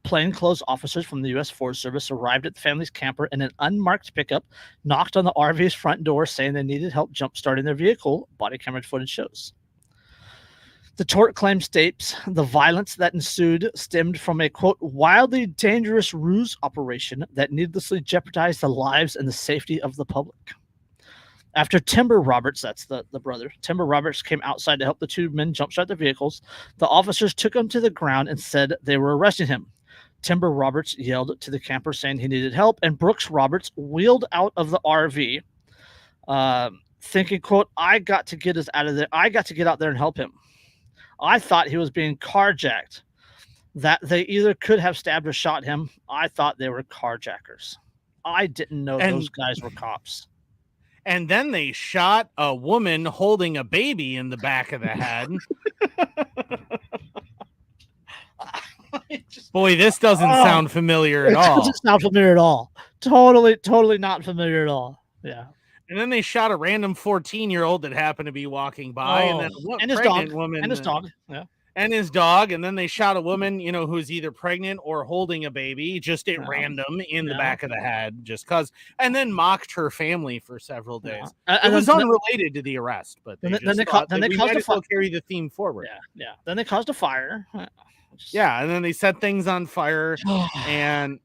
Speaker 2: Plainclothes officers from the U.S. Forest Service arrived at the family's camper in an unmarked pickup, knocked on the RV's front door saying they needed help jump-starting their vehicle, body camera footage shows. The tort claim states the violence that ensued stemmed from a, quote, wildly dangerous ruse operation that needlessly jeopardized the lives and the safety of the public. After Timber Roberts, that's the brother, Timber Roberts came outside to help the two men jumpstart their vehicles, the officers took him to the ground and said they were arresting him. Timber Roberts yelled to the camper saying he needed help, and Brooks Roberts wheeled out of the RV, thinking, quote, I got to get us out of there. I got to get out there and help him. I thought he was being carjacked, that they either could have stabbed or shot him. I thought they were carjackers. I didn't know those guys were cops.
Speaker 1: And then they shot a woman holding a baby in the back of the head. Boy, this doesn't sound familiar at all. It doesn't
Speaker 2: sound familiar at all. Totally not familiar at at all. Yeah.
Speaker 1: And then they shot a random 14-year-old that happened to be walking by, and then
Speaker 2: and his dog, woman, and his dog, yeah,
Speaker 1: and his dog. And then they shot a woman, who's either pregnant or holding a baby, just at random in the back of the head, just cause. And then mocked her family for several days. It was unrelated to the arrest, but then they caused to carry the theme forward.
Speaker 2: Yeah. Then they caused a fire.
Speaker 1: Yeah, and then they set things on fire and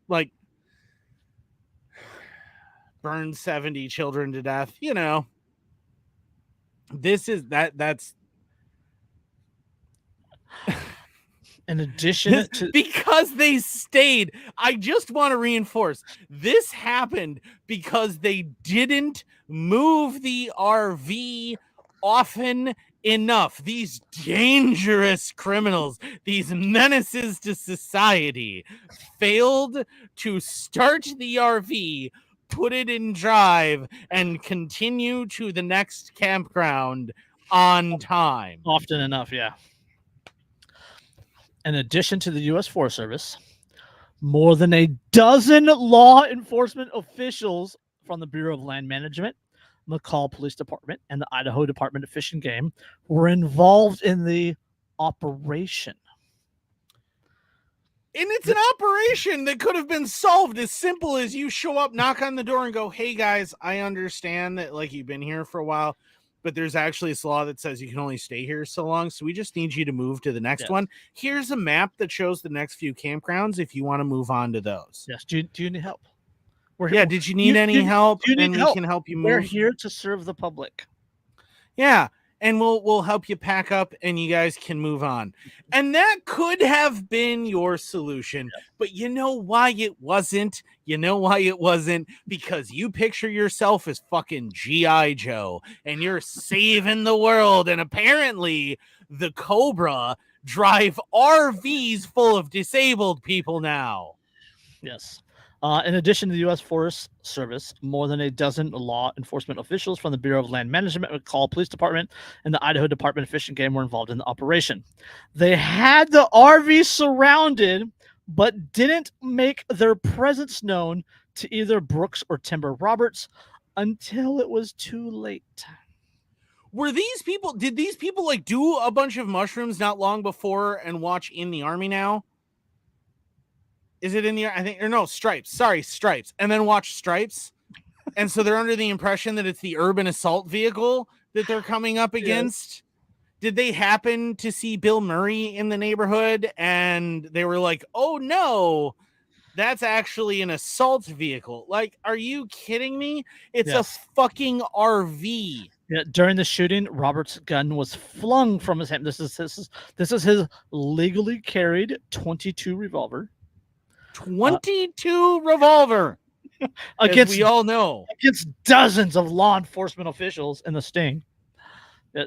Speaker 1: burned 70 children to death. This is that's
Speaker 2: in addition to
Speaker 1: because they stayed. I just want to reinforce this happened because they didn't move the RV often enough. These dangerous criminals, these menaces to society, failed to start the RV, put it in drive, and continue to the next campground on time.
Speaker 2: Often enough, yeah. In addition to the U.S. Forest Service, more than a dozen law enforcement officials from the Bureau of Land Management, McCall Police Department, and the Idaho Department of Fish and Game were involved in the operation.
Speaker 1: And it's an operation that could have been solved as simple as you show up, knock on the door, and go, hey, guys, I understand that you've been here for a while, but there's actually this law that says you can only stay here so long, so we just need you to move to the next one. Here's a map that shows the next few campgrounds if you want to move on to those.
Speaker 2: Yes. Do you need help?
Speaker 1: Did you need any help? We can help you move.
Speaker 2: We're here to serve the public.
Speaker 1: Yeah. And we'll help you pack up and you guys can move on. And that could have been your solution. But you know why it wasn't? Because you picture yourself as fucking G.I. Joe and you're saving the world. And apparently the Cobra drive RVs full of disabled people now.
Speaker 2: Yes. In addition to the U.S. Forest Service, more than a dozen law enforcement officials from the Bureau of Land Management, McCall Police Department, and the Idaho Department of Fish and Game were involved in the operation. They had the RV surrounded, but didn't make their presence known to either Brooks or Timber Roberts until it was too late.
Speaker 1: Did these people do a bunch of mushrooms not long before and watch In the Army Now? Is it in the, I think, or no, Stripes. Sorry, Stripes. And then watch Stripes. And so they're under the impression that it's the urban assault vehicle that they're coming up against. Yes. Did they happen to see Bill Murray in the neighborhood? And they were like, oh no, that's actually an assault vehicle. Are you kidding me? It's a fucking RV.
Speaker 2: Yeah, during the shooting, Robert's gun was flung from his hand. This is his legally carried .22 revolver.
Speaker 1: 22 revolver
Speaker 2: against,
Speaker 1: we all know,
Speaker 2: against dozens of law enforcement officials in the sting.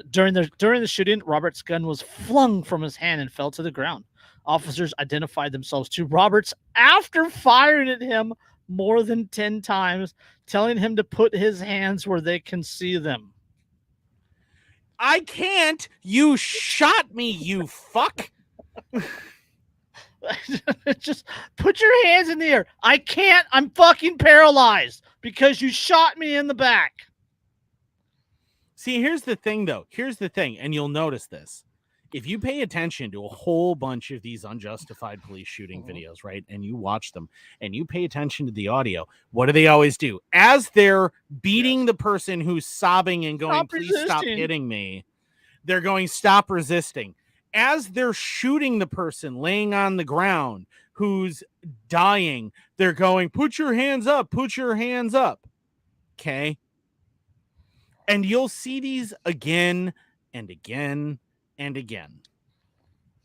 Speaker 2: During the shooting, Roberts' gun was flung from his hand and fell to the ground. Officers identified themselves to Roberts after firing at him more than 10 times, telling him to put his hands where they can see them.
Speaker 1: I can't. You shot me, you fuck.
Speaker 2: Just put your hands in the air. I can't. I'm fucking paralyzed because you shot me in the back.
Speaker 1: See, here's the thing, though. And you'll notice this. If you pay attention to a whole bunch of these unjustified police shooting videos, right, and you watch them and you pay attention to the audio, what do they always do? As they're beating the person who's sobbing and going, please stop hitting me, they're going, stop resisting. As they're shooting the person laying on the ground who's dying, they're going, put your hands up, put your hands up. Okay. And you'll see these again and again and again,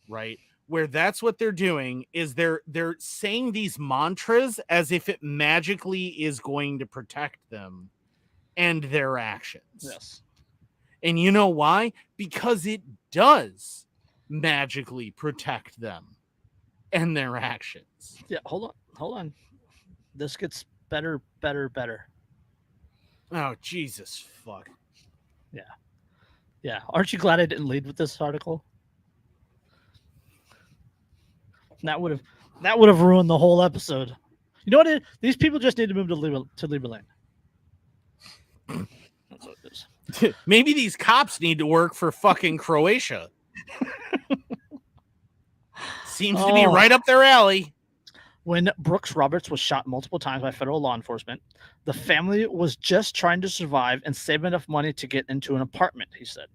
Speaker 1: right? Where that's what they're doing is they're saying these mantras as if it magically is going to protect them and their actions.
Speaker 2: Yes.
Speaker 1: And you know why? Because it does magically protect them and their actions.
Speaker 2: Yeah, hold on. This gets better.
Speaker 1: Oh, Jesus fuck.
Speaker 2: Yeah. Aren't you glad I didn't lead with this article? That would have ruined the whole episode. You know what? These people just need to move to Liberland. That's what it is.
Speaker 1: Maybe these cops need to work for fucking Croatia. Seems to be right up their alley.
Speaker 2: When Brooks Roberts was shot multiple times by federal law enforcement, the family was just trying to survive and save enough money to get into an apartment, he said.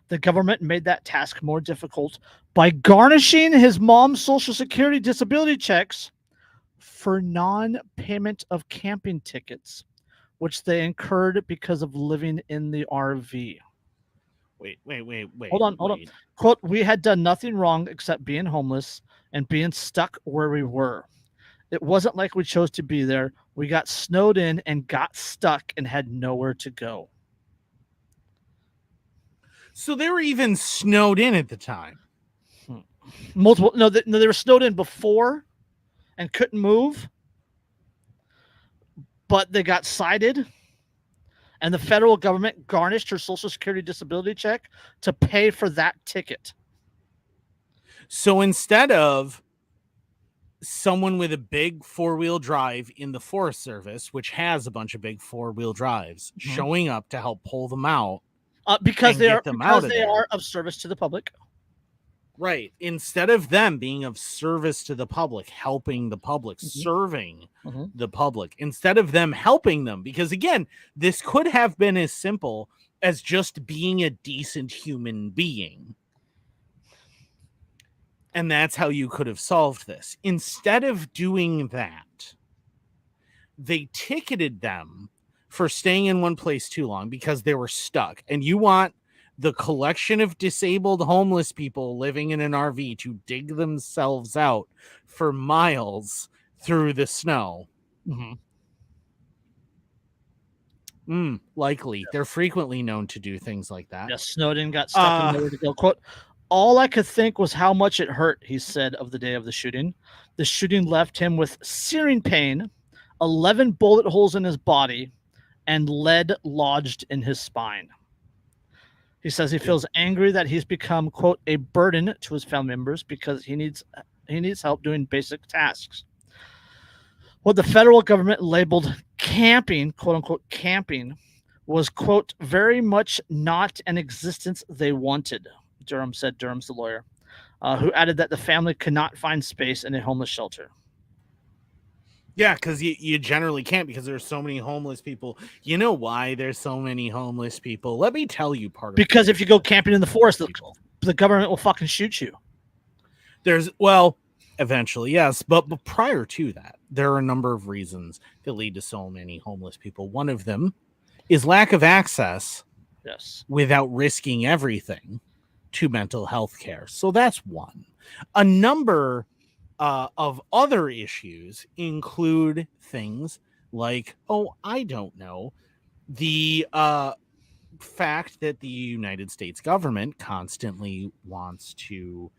Speaker 2: The government made that task more difficult by garnishing his mom's Social Security disability checks for non-payment of camping tickets, which they incurred because of living in the RV.
Speaker 1: Wait.
Speaker 2: Hold on. Quote, we had done nothing wrong except being homeless and being stuck where we were. It wasn't like we chose to be there. We got snowed in and got stuck and had nowhere to go.
Speaker 1: So they were even snowed in at the time.
Speaker 2: Multiple. No, they were snowed in before and couldn't move, but they got cited, and the federal government garnished her Social Security disability check to pay for that ticket.
Speaker 1: So instead of someone with a big four-wheel drive in the Forest Service, which has a bunch of big four-wheel drives, showing up to help pull them out,
Speaker 2: because they are of service to the public.
Speaker 1: Right. Instead of them being of service to the public, helping the public, serving the public, instead of them helping them, because again, this could have been as simple as just being a decent human being. And that's how you could have solved this. Instead of doing that, they ticketed them for staying in one place too long because they were stuck. And you want the collection of disabled homeless people living in an RV to dig themselves out for miles through the snow. Likely. Yeah. They're frequently known to do things like that.
Speaker 2: Yeah, Snowden got stuck and nowhere to go. Quote, all I could think was how much it hurt, he said of the day of the shooting. The shooting left him with searing pain, 11 bullet holes in his body, and lead lodged in his spine. He says he feels angry that he's become, quote, a burden to his family members because he needs help doing basic tasks. What the federal government labeled camping, quote unquote, camping, was, quote, very much not an existence they wanted, Durham said. Durham's the lawyer, who added that the family could not find space in a homeless shelter.
Speaker 1: Yeah, because you generally can't because there's so many homeless people. You know why there's so many homeless people? Let me tell you part of it.
Speaker 2: Because if you go camping in the forest, the government will fucking shoot you.
Speaker 1: Eventually, yes. But prior to that, there are a number of reasons that lead to so many homeless people. One of them is lack of access without risking everything to mental health care. So that's one. A number of other issues include things like, I don't know, the fact that the United States government constantly wants to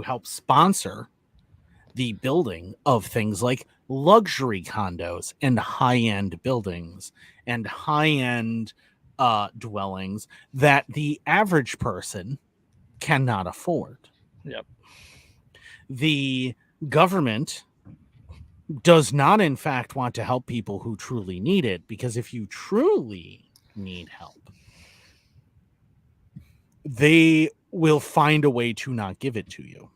Speaker 1: help sponsor the building of things like luxury condos and high-end buildings and high-end dwellings that the average person cannot afford.
Speaker 2: Yep.
Speaker 1: The government does not, in fact, want to help people who truly need it, because if you truly need help, they will find a way to not give it to you.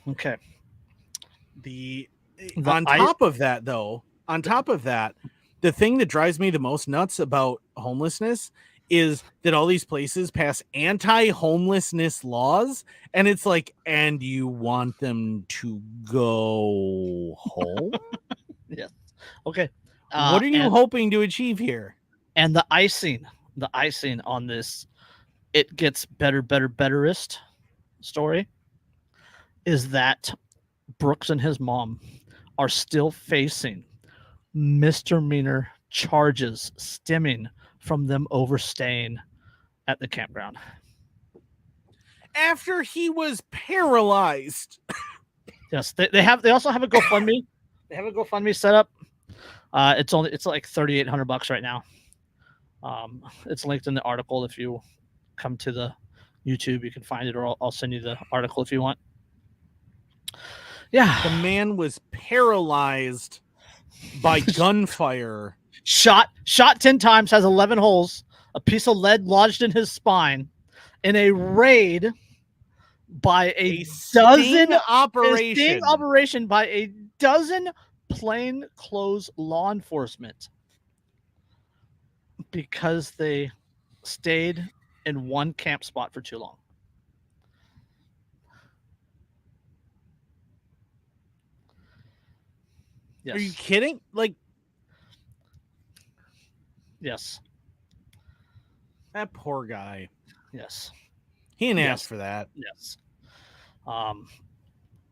Speaker 2: Okay.
Speaker 1: On top of that, the thing that drives me the most nuts about homelessness is that all these places pass anti-homelessness laws, and it's like, and you want them to go home?
Speaker 2: Yes. Okay.
Speaker 1: What are you
Speaker 2: and,
Speaker 1: hoping to achieve here?
Speaker 2: and the icing on this, it gets betterest story is that Brooks and his mom are still facing misdemeanor charges stemming from them overstaying at the campground.
Speaker 1: After he was paralyzed.
Speaker 2: Yes, they also have a GoFundMe. They have a GoFundMe set up. It's like $3,800 right now. It's linked in the article. If you come to the YouTube, you can find it, or I'll send you the article if you want. Yeah,
Speaker 1: The man was paralyzed by gunfire.
Speaker 2: shot 10 times, has 11 holes, a piece of lead lodged in his spine, in a raid by a
Speaker 1: sting
Speaker 2: dozen
Speaker 1: operation.
Speaker 2: operation by a dozen plainclothes law enforcement because they stayed in one camp spot for too long. Yes.
Speaker 1: Are you kidding? Like,
Speaker 2: yes.
Speaker 1: that poor guy.
Speaker 2: Yes.
Speaker 1: He didn't
Speaker 2: Yes.
Speaker 1: ask for that.
Speaker 2: Yes.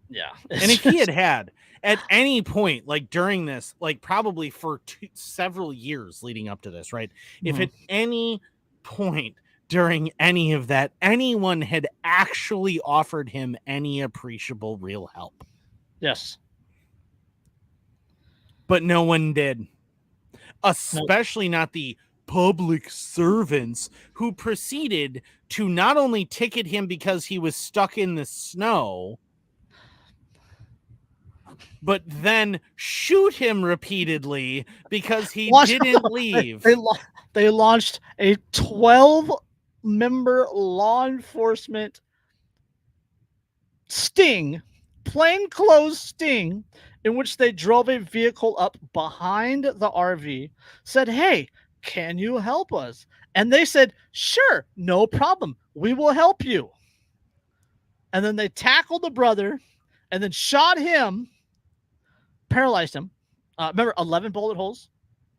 Speaker 2: Yeah.
Speaker 1: And if he had at any point, like during this, like probably for several years leading up to this, right? If at any point during any of that, anyone had actually offered him any appreciable real help.
Speaker 2: Yes.
Speaker 1: But no one did. Especially not the public servants who proceeded to not only ticket him because he was stuck in the snow, but then shoot him repeatedly because he didn't leave.
Speaker 2: They launched a 12-member law enforcement sting, plainclothes sting, in which they drove a vehicle up behind the RV, said, "Hey, can you help us?" And they said, "Sure, no problem. We will help you." And then they tackled the brother and then shot him, paralyzed him. Remember, 11 bullet holes,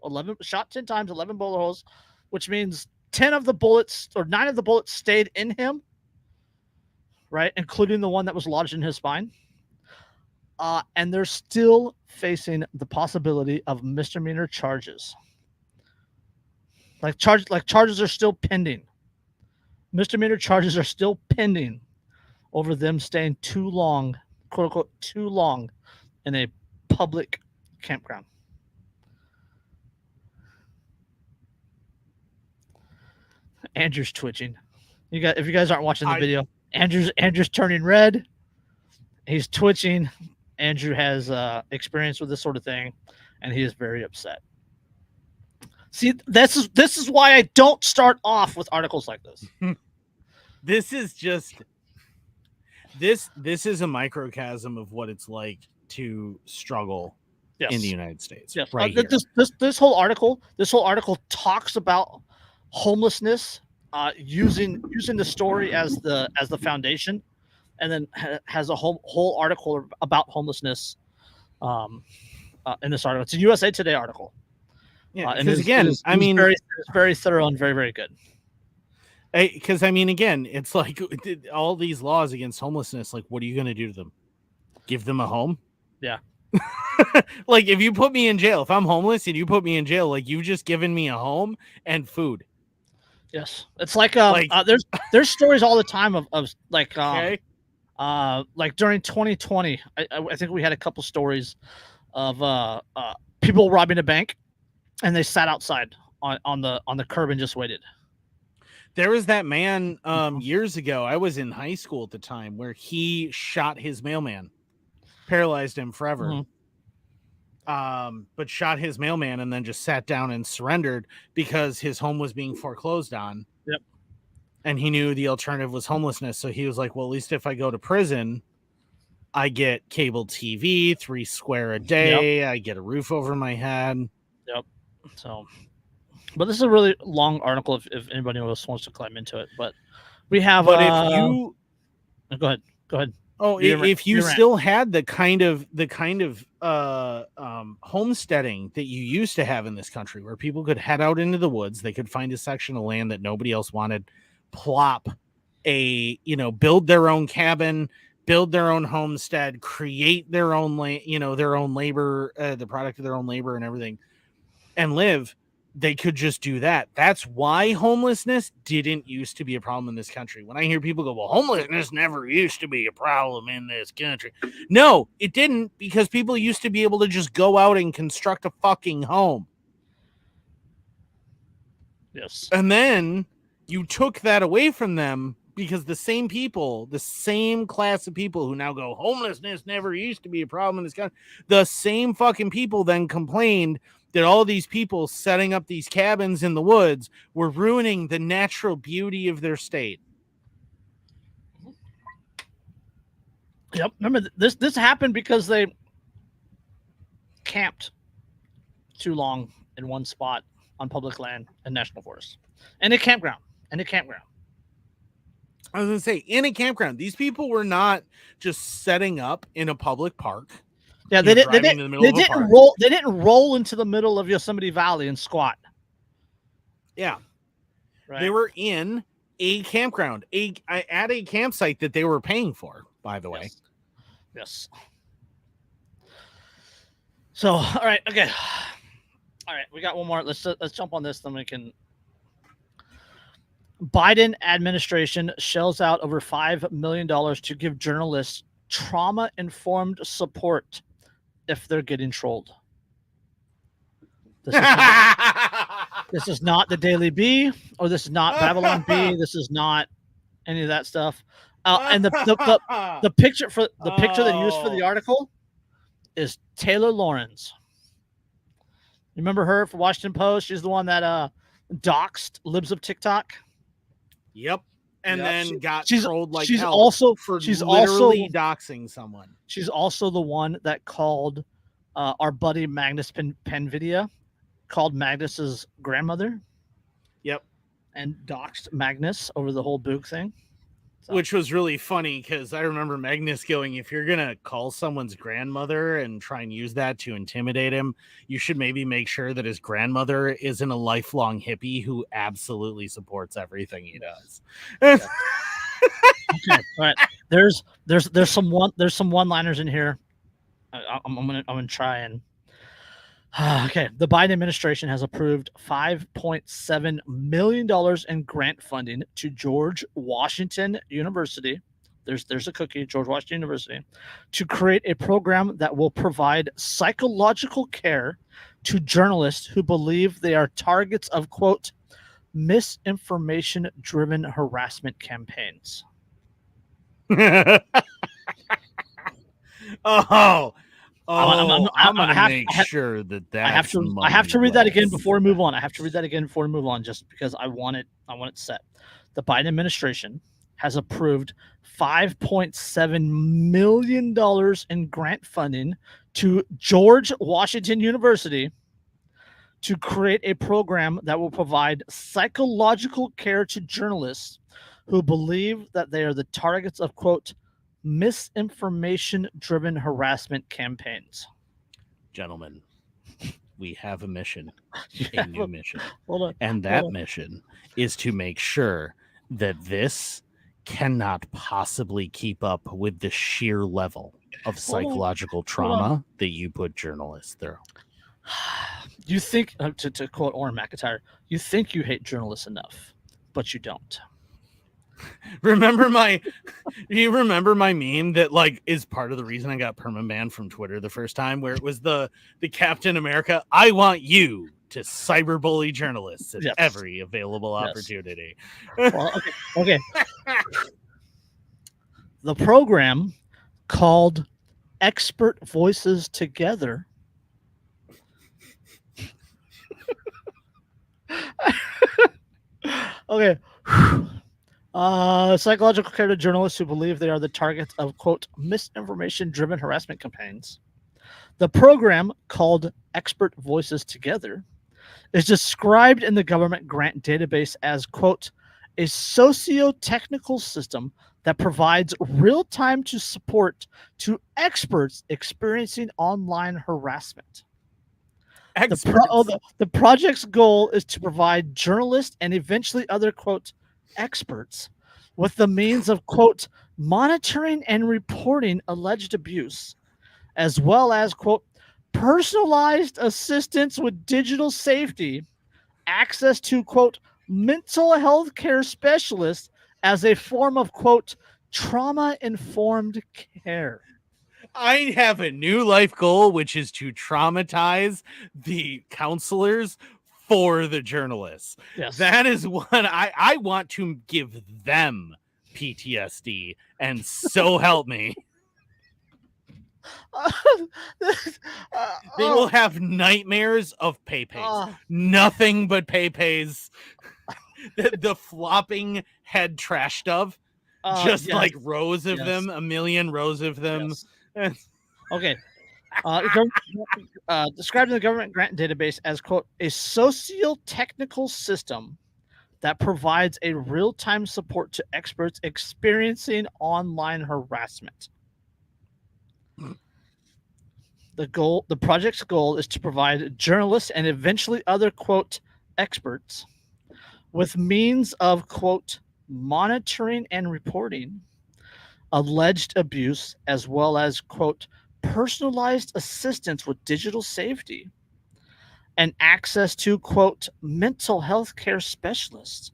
Speaker 2: 11 shot 10 times, 11 bullet holes, which means 10 of the bullets or 9 of the bullets stayed in him, right? Including the one that was lodged in his spine. And they're still facing the possibility of misdemeanor charges. Charges are still pending. Misdemeanor charges are still pending over them staying too long, quote unquote, too long in a public campground. Andrew's twitching. If you guys aren't watching the video, Andrew's turning red. He's twitching. Andrew has experience with this sort of thing, and he is very upset. See, this is why I don't start off with articles like this.
Speaker 1: This is just this is a microcosm of what it's like to struggle in the United States.
Speaker 2: Yes.
Speaker 1: Right here.
Speaker 2: This whole article talks about homelessness, using the story as the foundation, and then has a whole article about homelessness in this article. It's a USA Today article.
Speaker 1: Yeah, because again, it's
Speaker 2: very thorough and very, very good.
Speaker 1: Because I mean, again, it's like all these laws against homelessness. Like, what are you going to do to them? Give them a home?
Speaker 2: Yeah.
Speaker 1: Like, if you put me in jail, if I'm homeless and you put me in jail, like you've just given me a home and food.
Speaker 2: Yes, it's like there's stories all the time of like during 2020, I think we had a couple stories of people robbing a bank, and they sat outside on the curb and just waited.
Speaker 1: There was that man years ago. I was in high school at the time where he shot his mailman, paralyzed him forever. But shot his mailman and then just sat down and surrendered because his home was being foreclosed on.
Speaker 2: Yep.
Speaker 1: And he knew the alternative was homelessness. So he was like, well, at least if I go to prison, I get cable TV, $3 a day. Yep. I get a roof over my head.
Speaker 2: Yep. So, but this is a really long article if anybody else wants to climb into it. But we have.
Speaker 1: But if you
Speaker 2: go ahead.
Speaker 1: Oh, if you still had the kind of homesteading that you used to have in this country, where people could head out into the woods, they could find a section of land that nobody else wanted, plop build their own cabin, build their own homestead, create their own their own labor, the product of their own labor and everything, and live. They could just do that. That's why homelessness didn't used to be a problem in this country. When I hear people go, well, homelessness never used to be a problem in this country. No, it didn't, because people used to be able to just go out and construct a fucking home.
Speaker 2: Yes.
Speaker 1: And then you took that away from them, because the same people, the same class of people who now go, homelessness never used to be a problem in this country, the same fucking people then complained that all these people setting up these cabins in the woods were ruining the natural beauty of their state.
Speaker 2: Yep. Remember, this happened because they camped too long in one spot on public land and national forest. And a campground. I
Speaker 1: was going to say, in a campground. These people were not just setting up in a public park.
Speaker 2: Yeah, they didn't roll into the middle of Yosemite Valley and squat.
Speaker 1: Yeah.
Speaker 2: Right.
Speaker 1: They were in a campground, at a campsite that they were paying for, by the way.
Speaker 2: Yes. So, all right, okay. All right, we got one more. Let's jump on this, then we can. Biden administration shells out over $5 million to give journalists trauma-informed support if they're getting trolled. This is not the Daily Bee, or this is not Babylon Bee. This is not any of that stuff. And the picture they used for the article is Taylor Lawrence. You remember her from Washington Post? She's the one that doxed libs of TikTok.
Speaker 1: Yep. And then got trolled like
Speaker 2: she's
Speaker 1: hell
Speaker 2: also
Speaker 1: for literally doxing someone.
Speaker 2: She's also the one that called our buddy Magnus Penvidia, called Magnus's grandmother.
Speaker 1: Yep.
Speaker 2: And doxed Magnus over the whole Boog thing. So.
Speaker 1: Which was really funny, because I remember Magnus going, if you're going to call someone's grandmother and try and use that to intimidate him, you should maybe make sure that his grandmother isn't a lifelong hippie who absolutely supports everything he does.
Speaker 2: Okay. All right. There's some one-liners in here. I'm gonna try and. Okay, the Biden administration has approved $5.7 million in grant funding to George Washington University. There's a cookie, George Washington University, to create a program that will provide psychological care to journalists who believe they are targets of, quote, misinformation-driven harassment campaigns.
Speaker 1: I'm gonna make sure that
Speaker 2: I have to read that again before we move on. Just because I want it set. The Biden administration has approved $5.7 million in grant funding to George Washington University to create a program that will provide psychological care to journalists who believe that they are the targets of, quote, misinformation-driven harassment campaigns.
Speaker 1: Gentlemen, we have a mission, a new mission. And that mission is to make sure that this cannot possibly keep up with the sheer level of psychological trauma that you put journalists through.
Speaker 2: You think, to quote Orrin McIntyre, you think you hate journalists enough, but you don't.
Speaker 1: Remember my meme that like is part of the reason I got permabanned from Twitter the first time, where it was the Captain America, I want you to cyberbully journalists at every available opportunity.
Speaker 2: Well, okay. The program, called Expert Voices Together, okay. Psychological care to journalists who believe they are the targets of, quote, misinformation-driven harassment campaigns. The program, called Expert Voices Together, is described in the government grant database as, quote, a socio-technical system that provides real-time to support to experts experiencing online harassment.
Speaker 1: Experts.
Speaker 2: The project's goal is to provide journalists and eventually other, quote, experts with the means of, quote, monitoring and reporting alleged abuse, as well as, quote, personalized assistance with digital safety, access to, quote, mental health care specialists as a form of, quote, trauma-informed care.
Speaker 1: I have a new life goal, which is to traumatize the counselors for the journalists.
Speaker 2: Yes.
Speaker 1: That is what I want to give them PTSD, and so help me. They will have nightmares of Pepe's. Nothing but Pepe's. The flopping head trash dove. Just
Speaker 2: yes.
Speaker 1: like rows of them, a million rows of them.
Speaker 2: Yes. Okay. Described in the government grant database as, quote, a socio-technical system that provides a real-time support to experts experiencing online harassment. The project's goal is to provide journalists and eventually other, quote, experts with means of, quote, monitoring and reporting alleged abuse, as well as, quote, personalized assistance with digital safety and access to, quote, mental health care specialists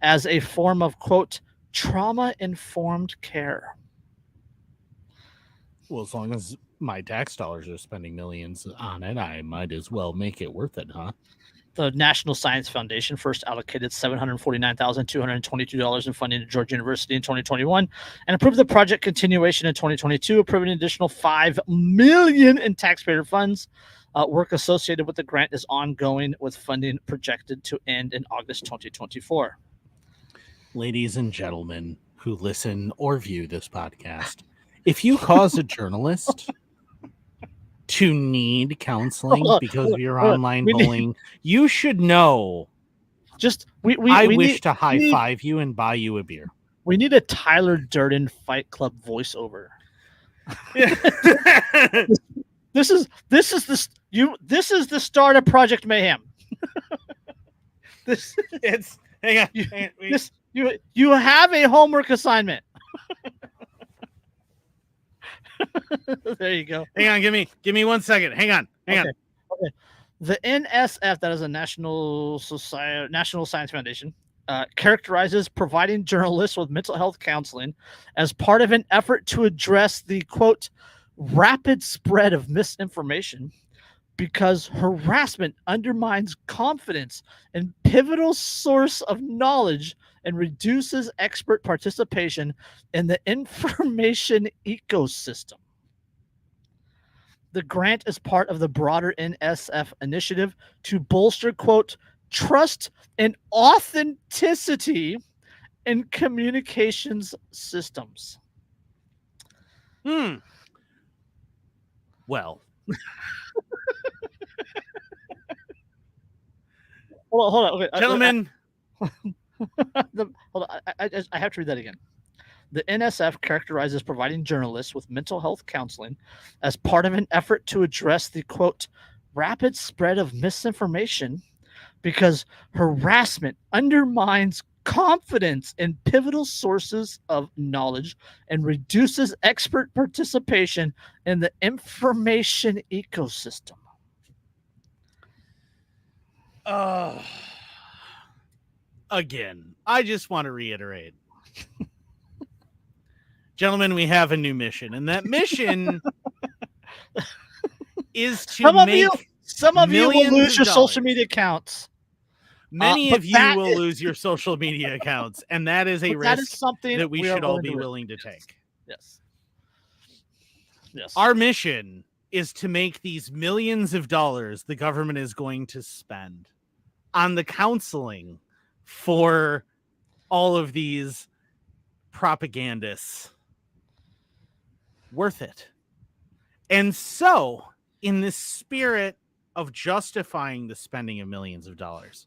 Speaker 2: as a form of, quote, trauma-informed care.
Speaker 1: Well, as long as my tax dollars are spending millions on it, I might as well make it worth it, huh?
Speaker 2: The National Science Foundation first allocated $749,222 in funding to Georgia University in 2021 and approved the project continuation in 2022, approving an additional $5 million in taxpayer funds. Work associated with the grant is ongoing, with funding projected to end in August 2024.
Speaker 1: Ladies and gentlemen who listen or view this podcast, if you cause a journalist to need counseling because of your online bullying, you should know. I wish to high five you and buy you a beer.
Speaker 2: We need a Tyler Durden Fight Club voiceover. This is the start of Project Mayhem. You have a homework assignment. There you go.
Speaker 1: Hang on, give me 1 second. Hang on.
Speaker 2: Okay. The NSF, that is a National Science Foundation, characterizes providing journalists with mental health counseling as part of an effort to address the, quote, rapid spread of misinformation, because harassment undermines confidence in pivotal source of knowledge and reduces expert participation in the information ecosystem. The grant is part of the broader NSF initiative to bolster, quote, trust and authenticity in communications systems.
Speaker 1: Well.
Speaker 2: Hold on. Okay.
Speaker 1: Gentlemen.
Speaker 2: Hold on. I have to read that again. The NSF characterizes providing journalists with mental health counseling as part of an effort to address the, quote, rapid spread of misinformation, because harassment undermines confidence in pivotal sources of knowledge and reduces expert participation in the information ecosystem.
Speaker 1: Again, I just want to reiterate. Gentlemen, we have a new mission, and that mission is to
Speaker 2: some of you will lose your social media accounts.
Speaker 1: Many of you will lose your social media accounts, and that is a risk that we should all be willing to take.
Speaker 2: Yes.
Speaker 1: Our mission is to make these millions of dollars the government is going to spend on the counseling for all of these propagandists worth it. And so, in the spirit of justifying the spending of millions of dollars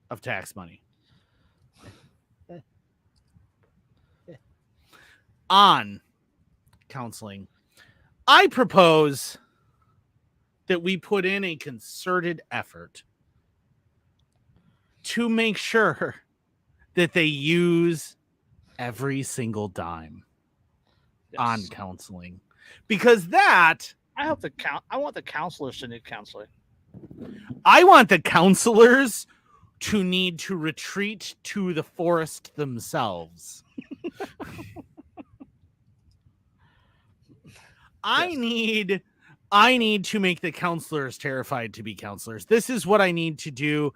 Speaker 1: of tax money, on counseling, I propose that we put in a concerted effort to make sure that they use every single dime on counseling, because that
Speaker 2: I want the counselors to need counseling.
Speaker 1: I want the counselors to need to retreat to the forest themselves. I need to make the counselors terrified to be counselors. This is what I need to do.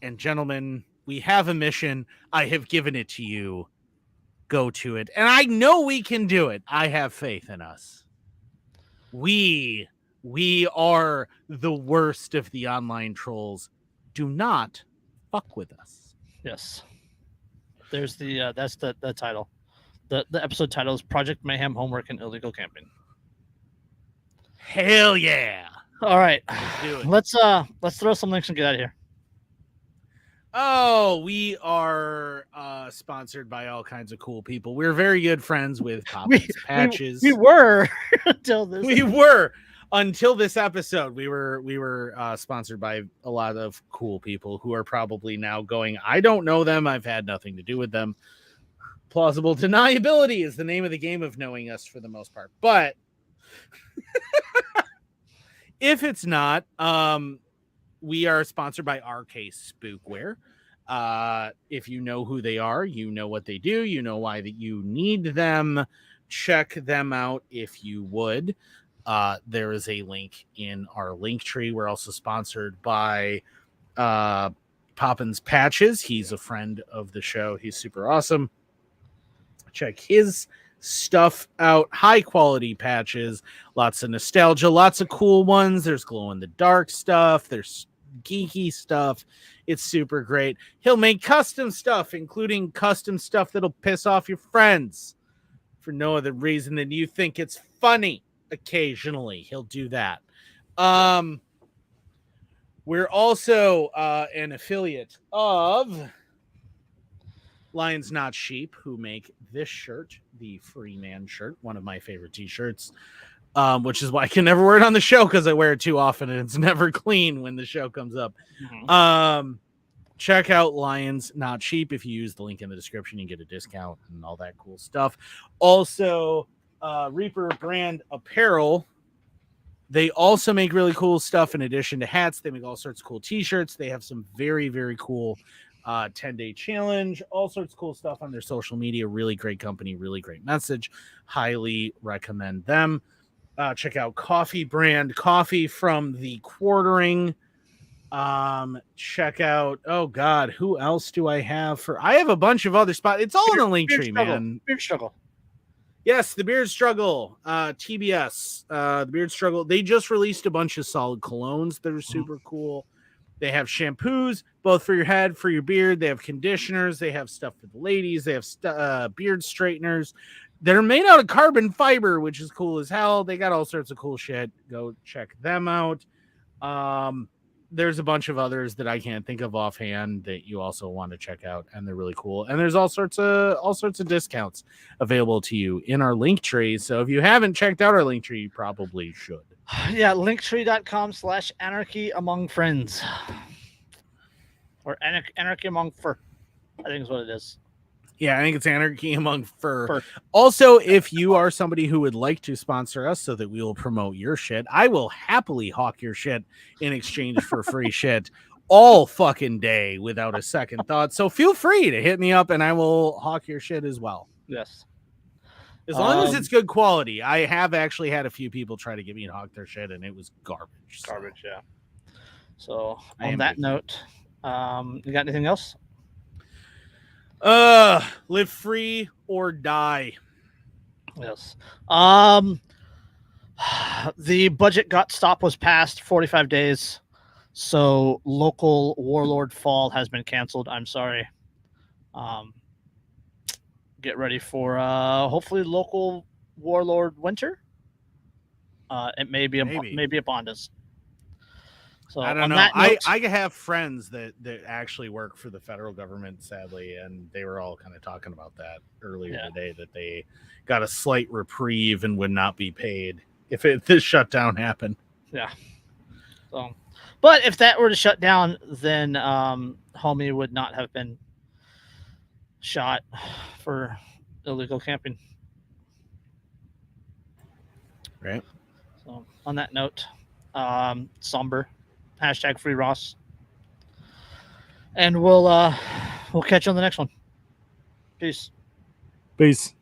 Speaker 1: And gentlemen, we have a mission. I have given it to you. Go to it. And I know we can do it. I have faith in us. We are the worst of the online trolls. Do not fuck with us.
Speaker 2: Yes. There's that's the title. The episode title is Project Mayhem Homework and Illegal Camping.
Speaker 1: Hell yeah.
Speaker 2: All right.
Speaker 1: Let's do it.
Speaker 2: Let's throw some links and get out of here.
Speaker 1: Oh, we are sponsored by all kinds of cool people. We're very good friends with Poppins Patches.
Speaker 2: We were until this.
Speaker 1: We were until this episode. We were sponsored by a lot of cool people who are probably now going, I don't know them. I've had nothing to do with them. Plausible deniability is the name of the game of knowing us for the most part. But if it's not, we are sponsored by RK Spookware. If you know who they are, you know what they do, you know why that you need them. Check them out if you would. There is a link in our link tree. We're also sponsored by Poppins Patches. He's a friend of the show. He's super awesome. Check his stuff out. High quality patches, lots of nostalgia, lots of cool ones. There's glow in the dark stuff, there's geeky stuff. It's super great. He'll make custom stuff, including custom stuff that'll piss off your friends for no other reason than you think it's funny. Occasionally he'll do that. We're also an affiliate of Lions Not Sheep, who make this shirt, the Free Man shirt, one of my favorite t-shirts, which is why I can never wear it on the show because I wear it too often and it's never clean when the show comes up. Mm-hmm. Check out Lions Not Sheep. If you use the link in the description, you get a discount and all that cool stuff. Also, Reaper Brand Apparel. They also make really cool stuff in addition to hats. They make all sorts of cool t-shirts. They have some very, very cool 10-day challenge, all sorts of cool stuff on their social media. Really great company, really great message. Highly recommend them. Check out Coffee Brand Coffee from the Quartering. Check out, oh God, who else do I have I have a bunch of other spots. It's all in the link tree, man.
Speaker 2: Beard Struggle.
Speaker 1: Yes, the Beard Struggle, TBS, the Beard Struggle. They just released a bunch of solid colognes that are super cool. They have shampoos, both for your head, for your beard. They have conditioners. They have stuff for the ladies. They have beard straighteners. They're made out of carbon fiber, which is cool as hell. They got all sorts of cool shit. Go check them out. There's a bunch of others that I can't think of offhand that you also want to check out, and they're really cool. And there's all sorts of discounts available to you in our link tree. So if you haven't checked out our link tree, you probably should.
Speaker 2: Yeah, linktree.com/anarchy among friends. Or anarchy among fur, I think is what it is.
Speaker 1: Yeah, I think it's Anarchy Among Fur. Also, if you are somebody who would like to sponsor us so that we will promote your shit, I will happily hawk your shit in exchange for free shit all fucking day without a second thought. So feel free to hit me up and I will hawk your shit as well.
Speaker 2: Yes.
Speaker 1: As long as it's good quality. I have actually had a few people try to get me to hawk their shit and it was garbage.
Speaker 2: Garbage, yeah. So on that note, you got anything else?
Speaker 1: Live free or die.
Speaker 2: Yes. The budget stop was passed 45 days. So local warlord fall has been canceled. I'm sorry. Get ready for hopefully local warlord winter. It may be a Bondas. So
Speaker 1: I don't
Speaker 2: on
Speaker 1: know.
Speaker 2: that note,
Speaker 1: I have friends that actually work for the federal government, sadly, and they were all kind of talking about that earlier today, that they got a slight reprieve and would not be paid if this shutdown happened.
Speaker 2: Yeah. So, but if that were to shut down, then homie would not have been shot for illegal camping.
Speaker 1: Right.
Speaker 2: So on that note, somber, hashtag free Ross, and we'll catch you on the next one. Peace.
Speaker 1: Peace.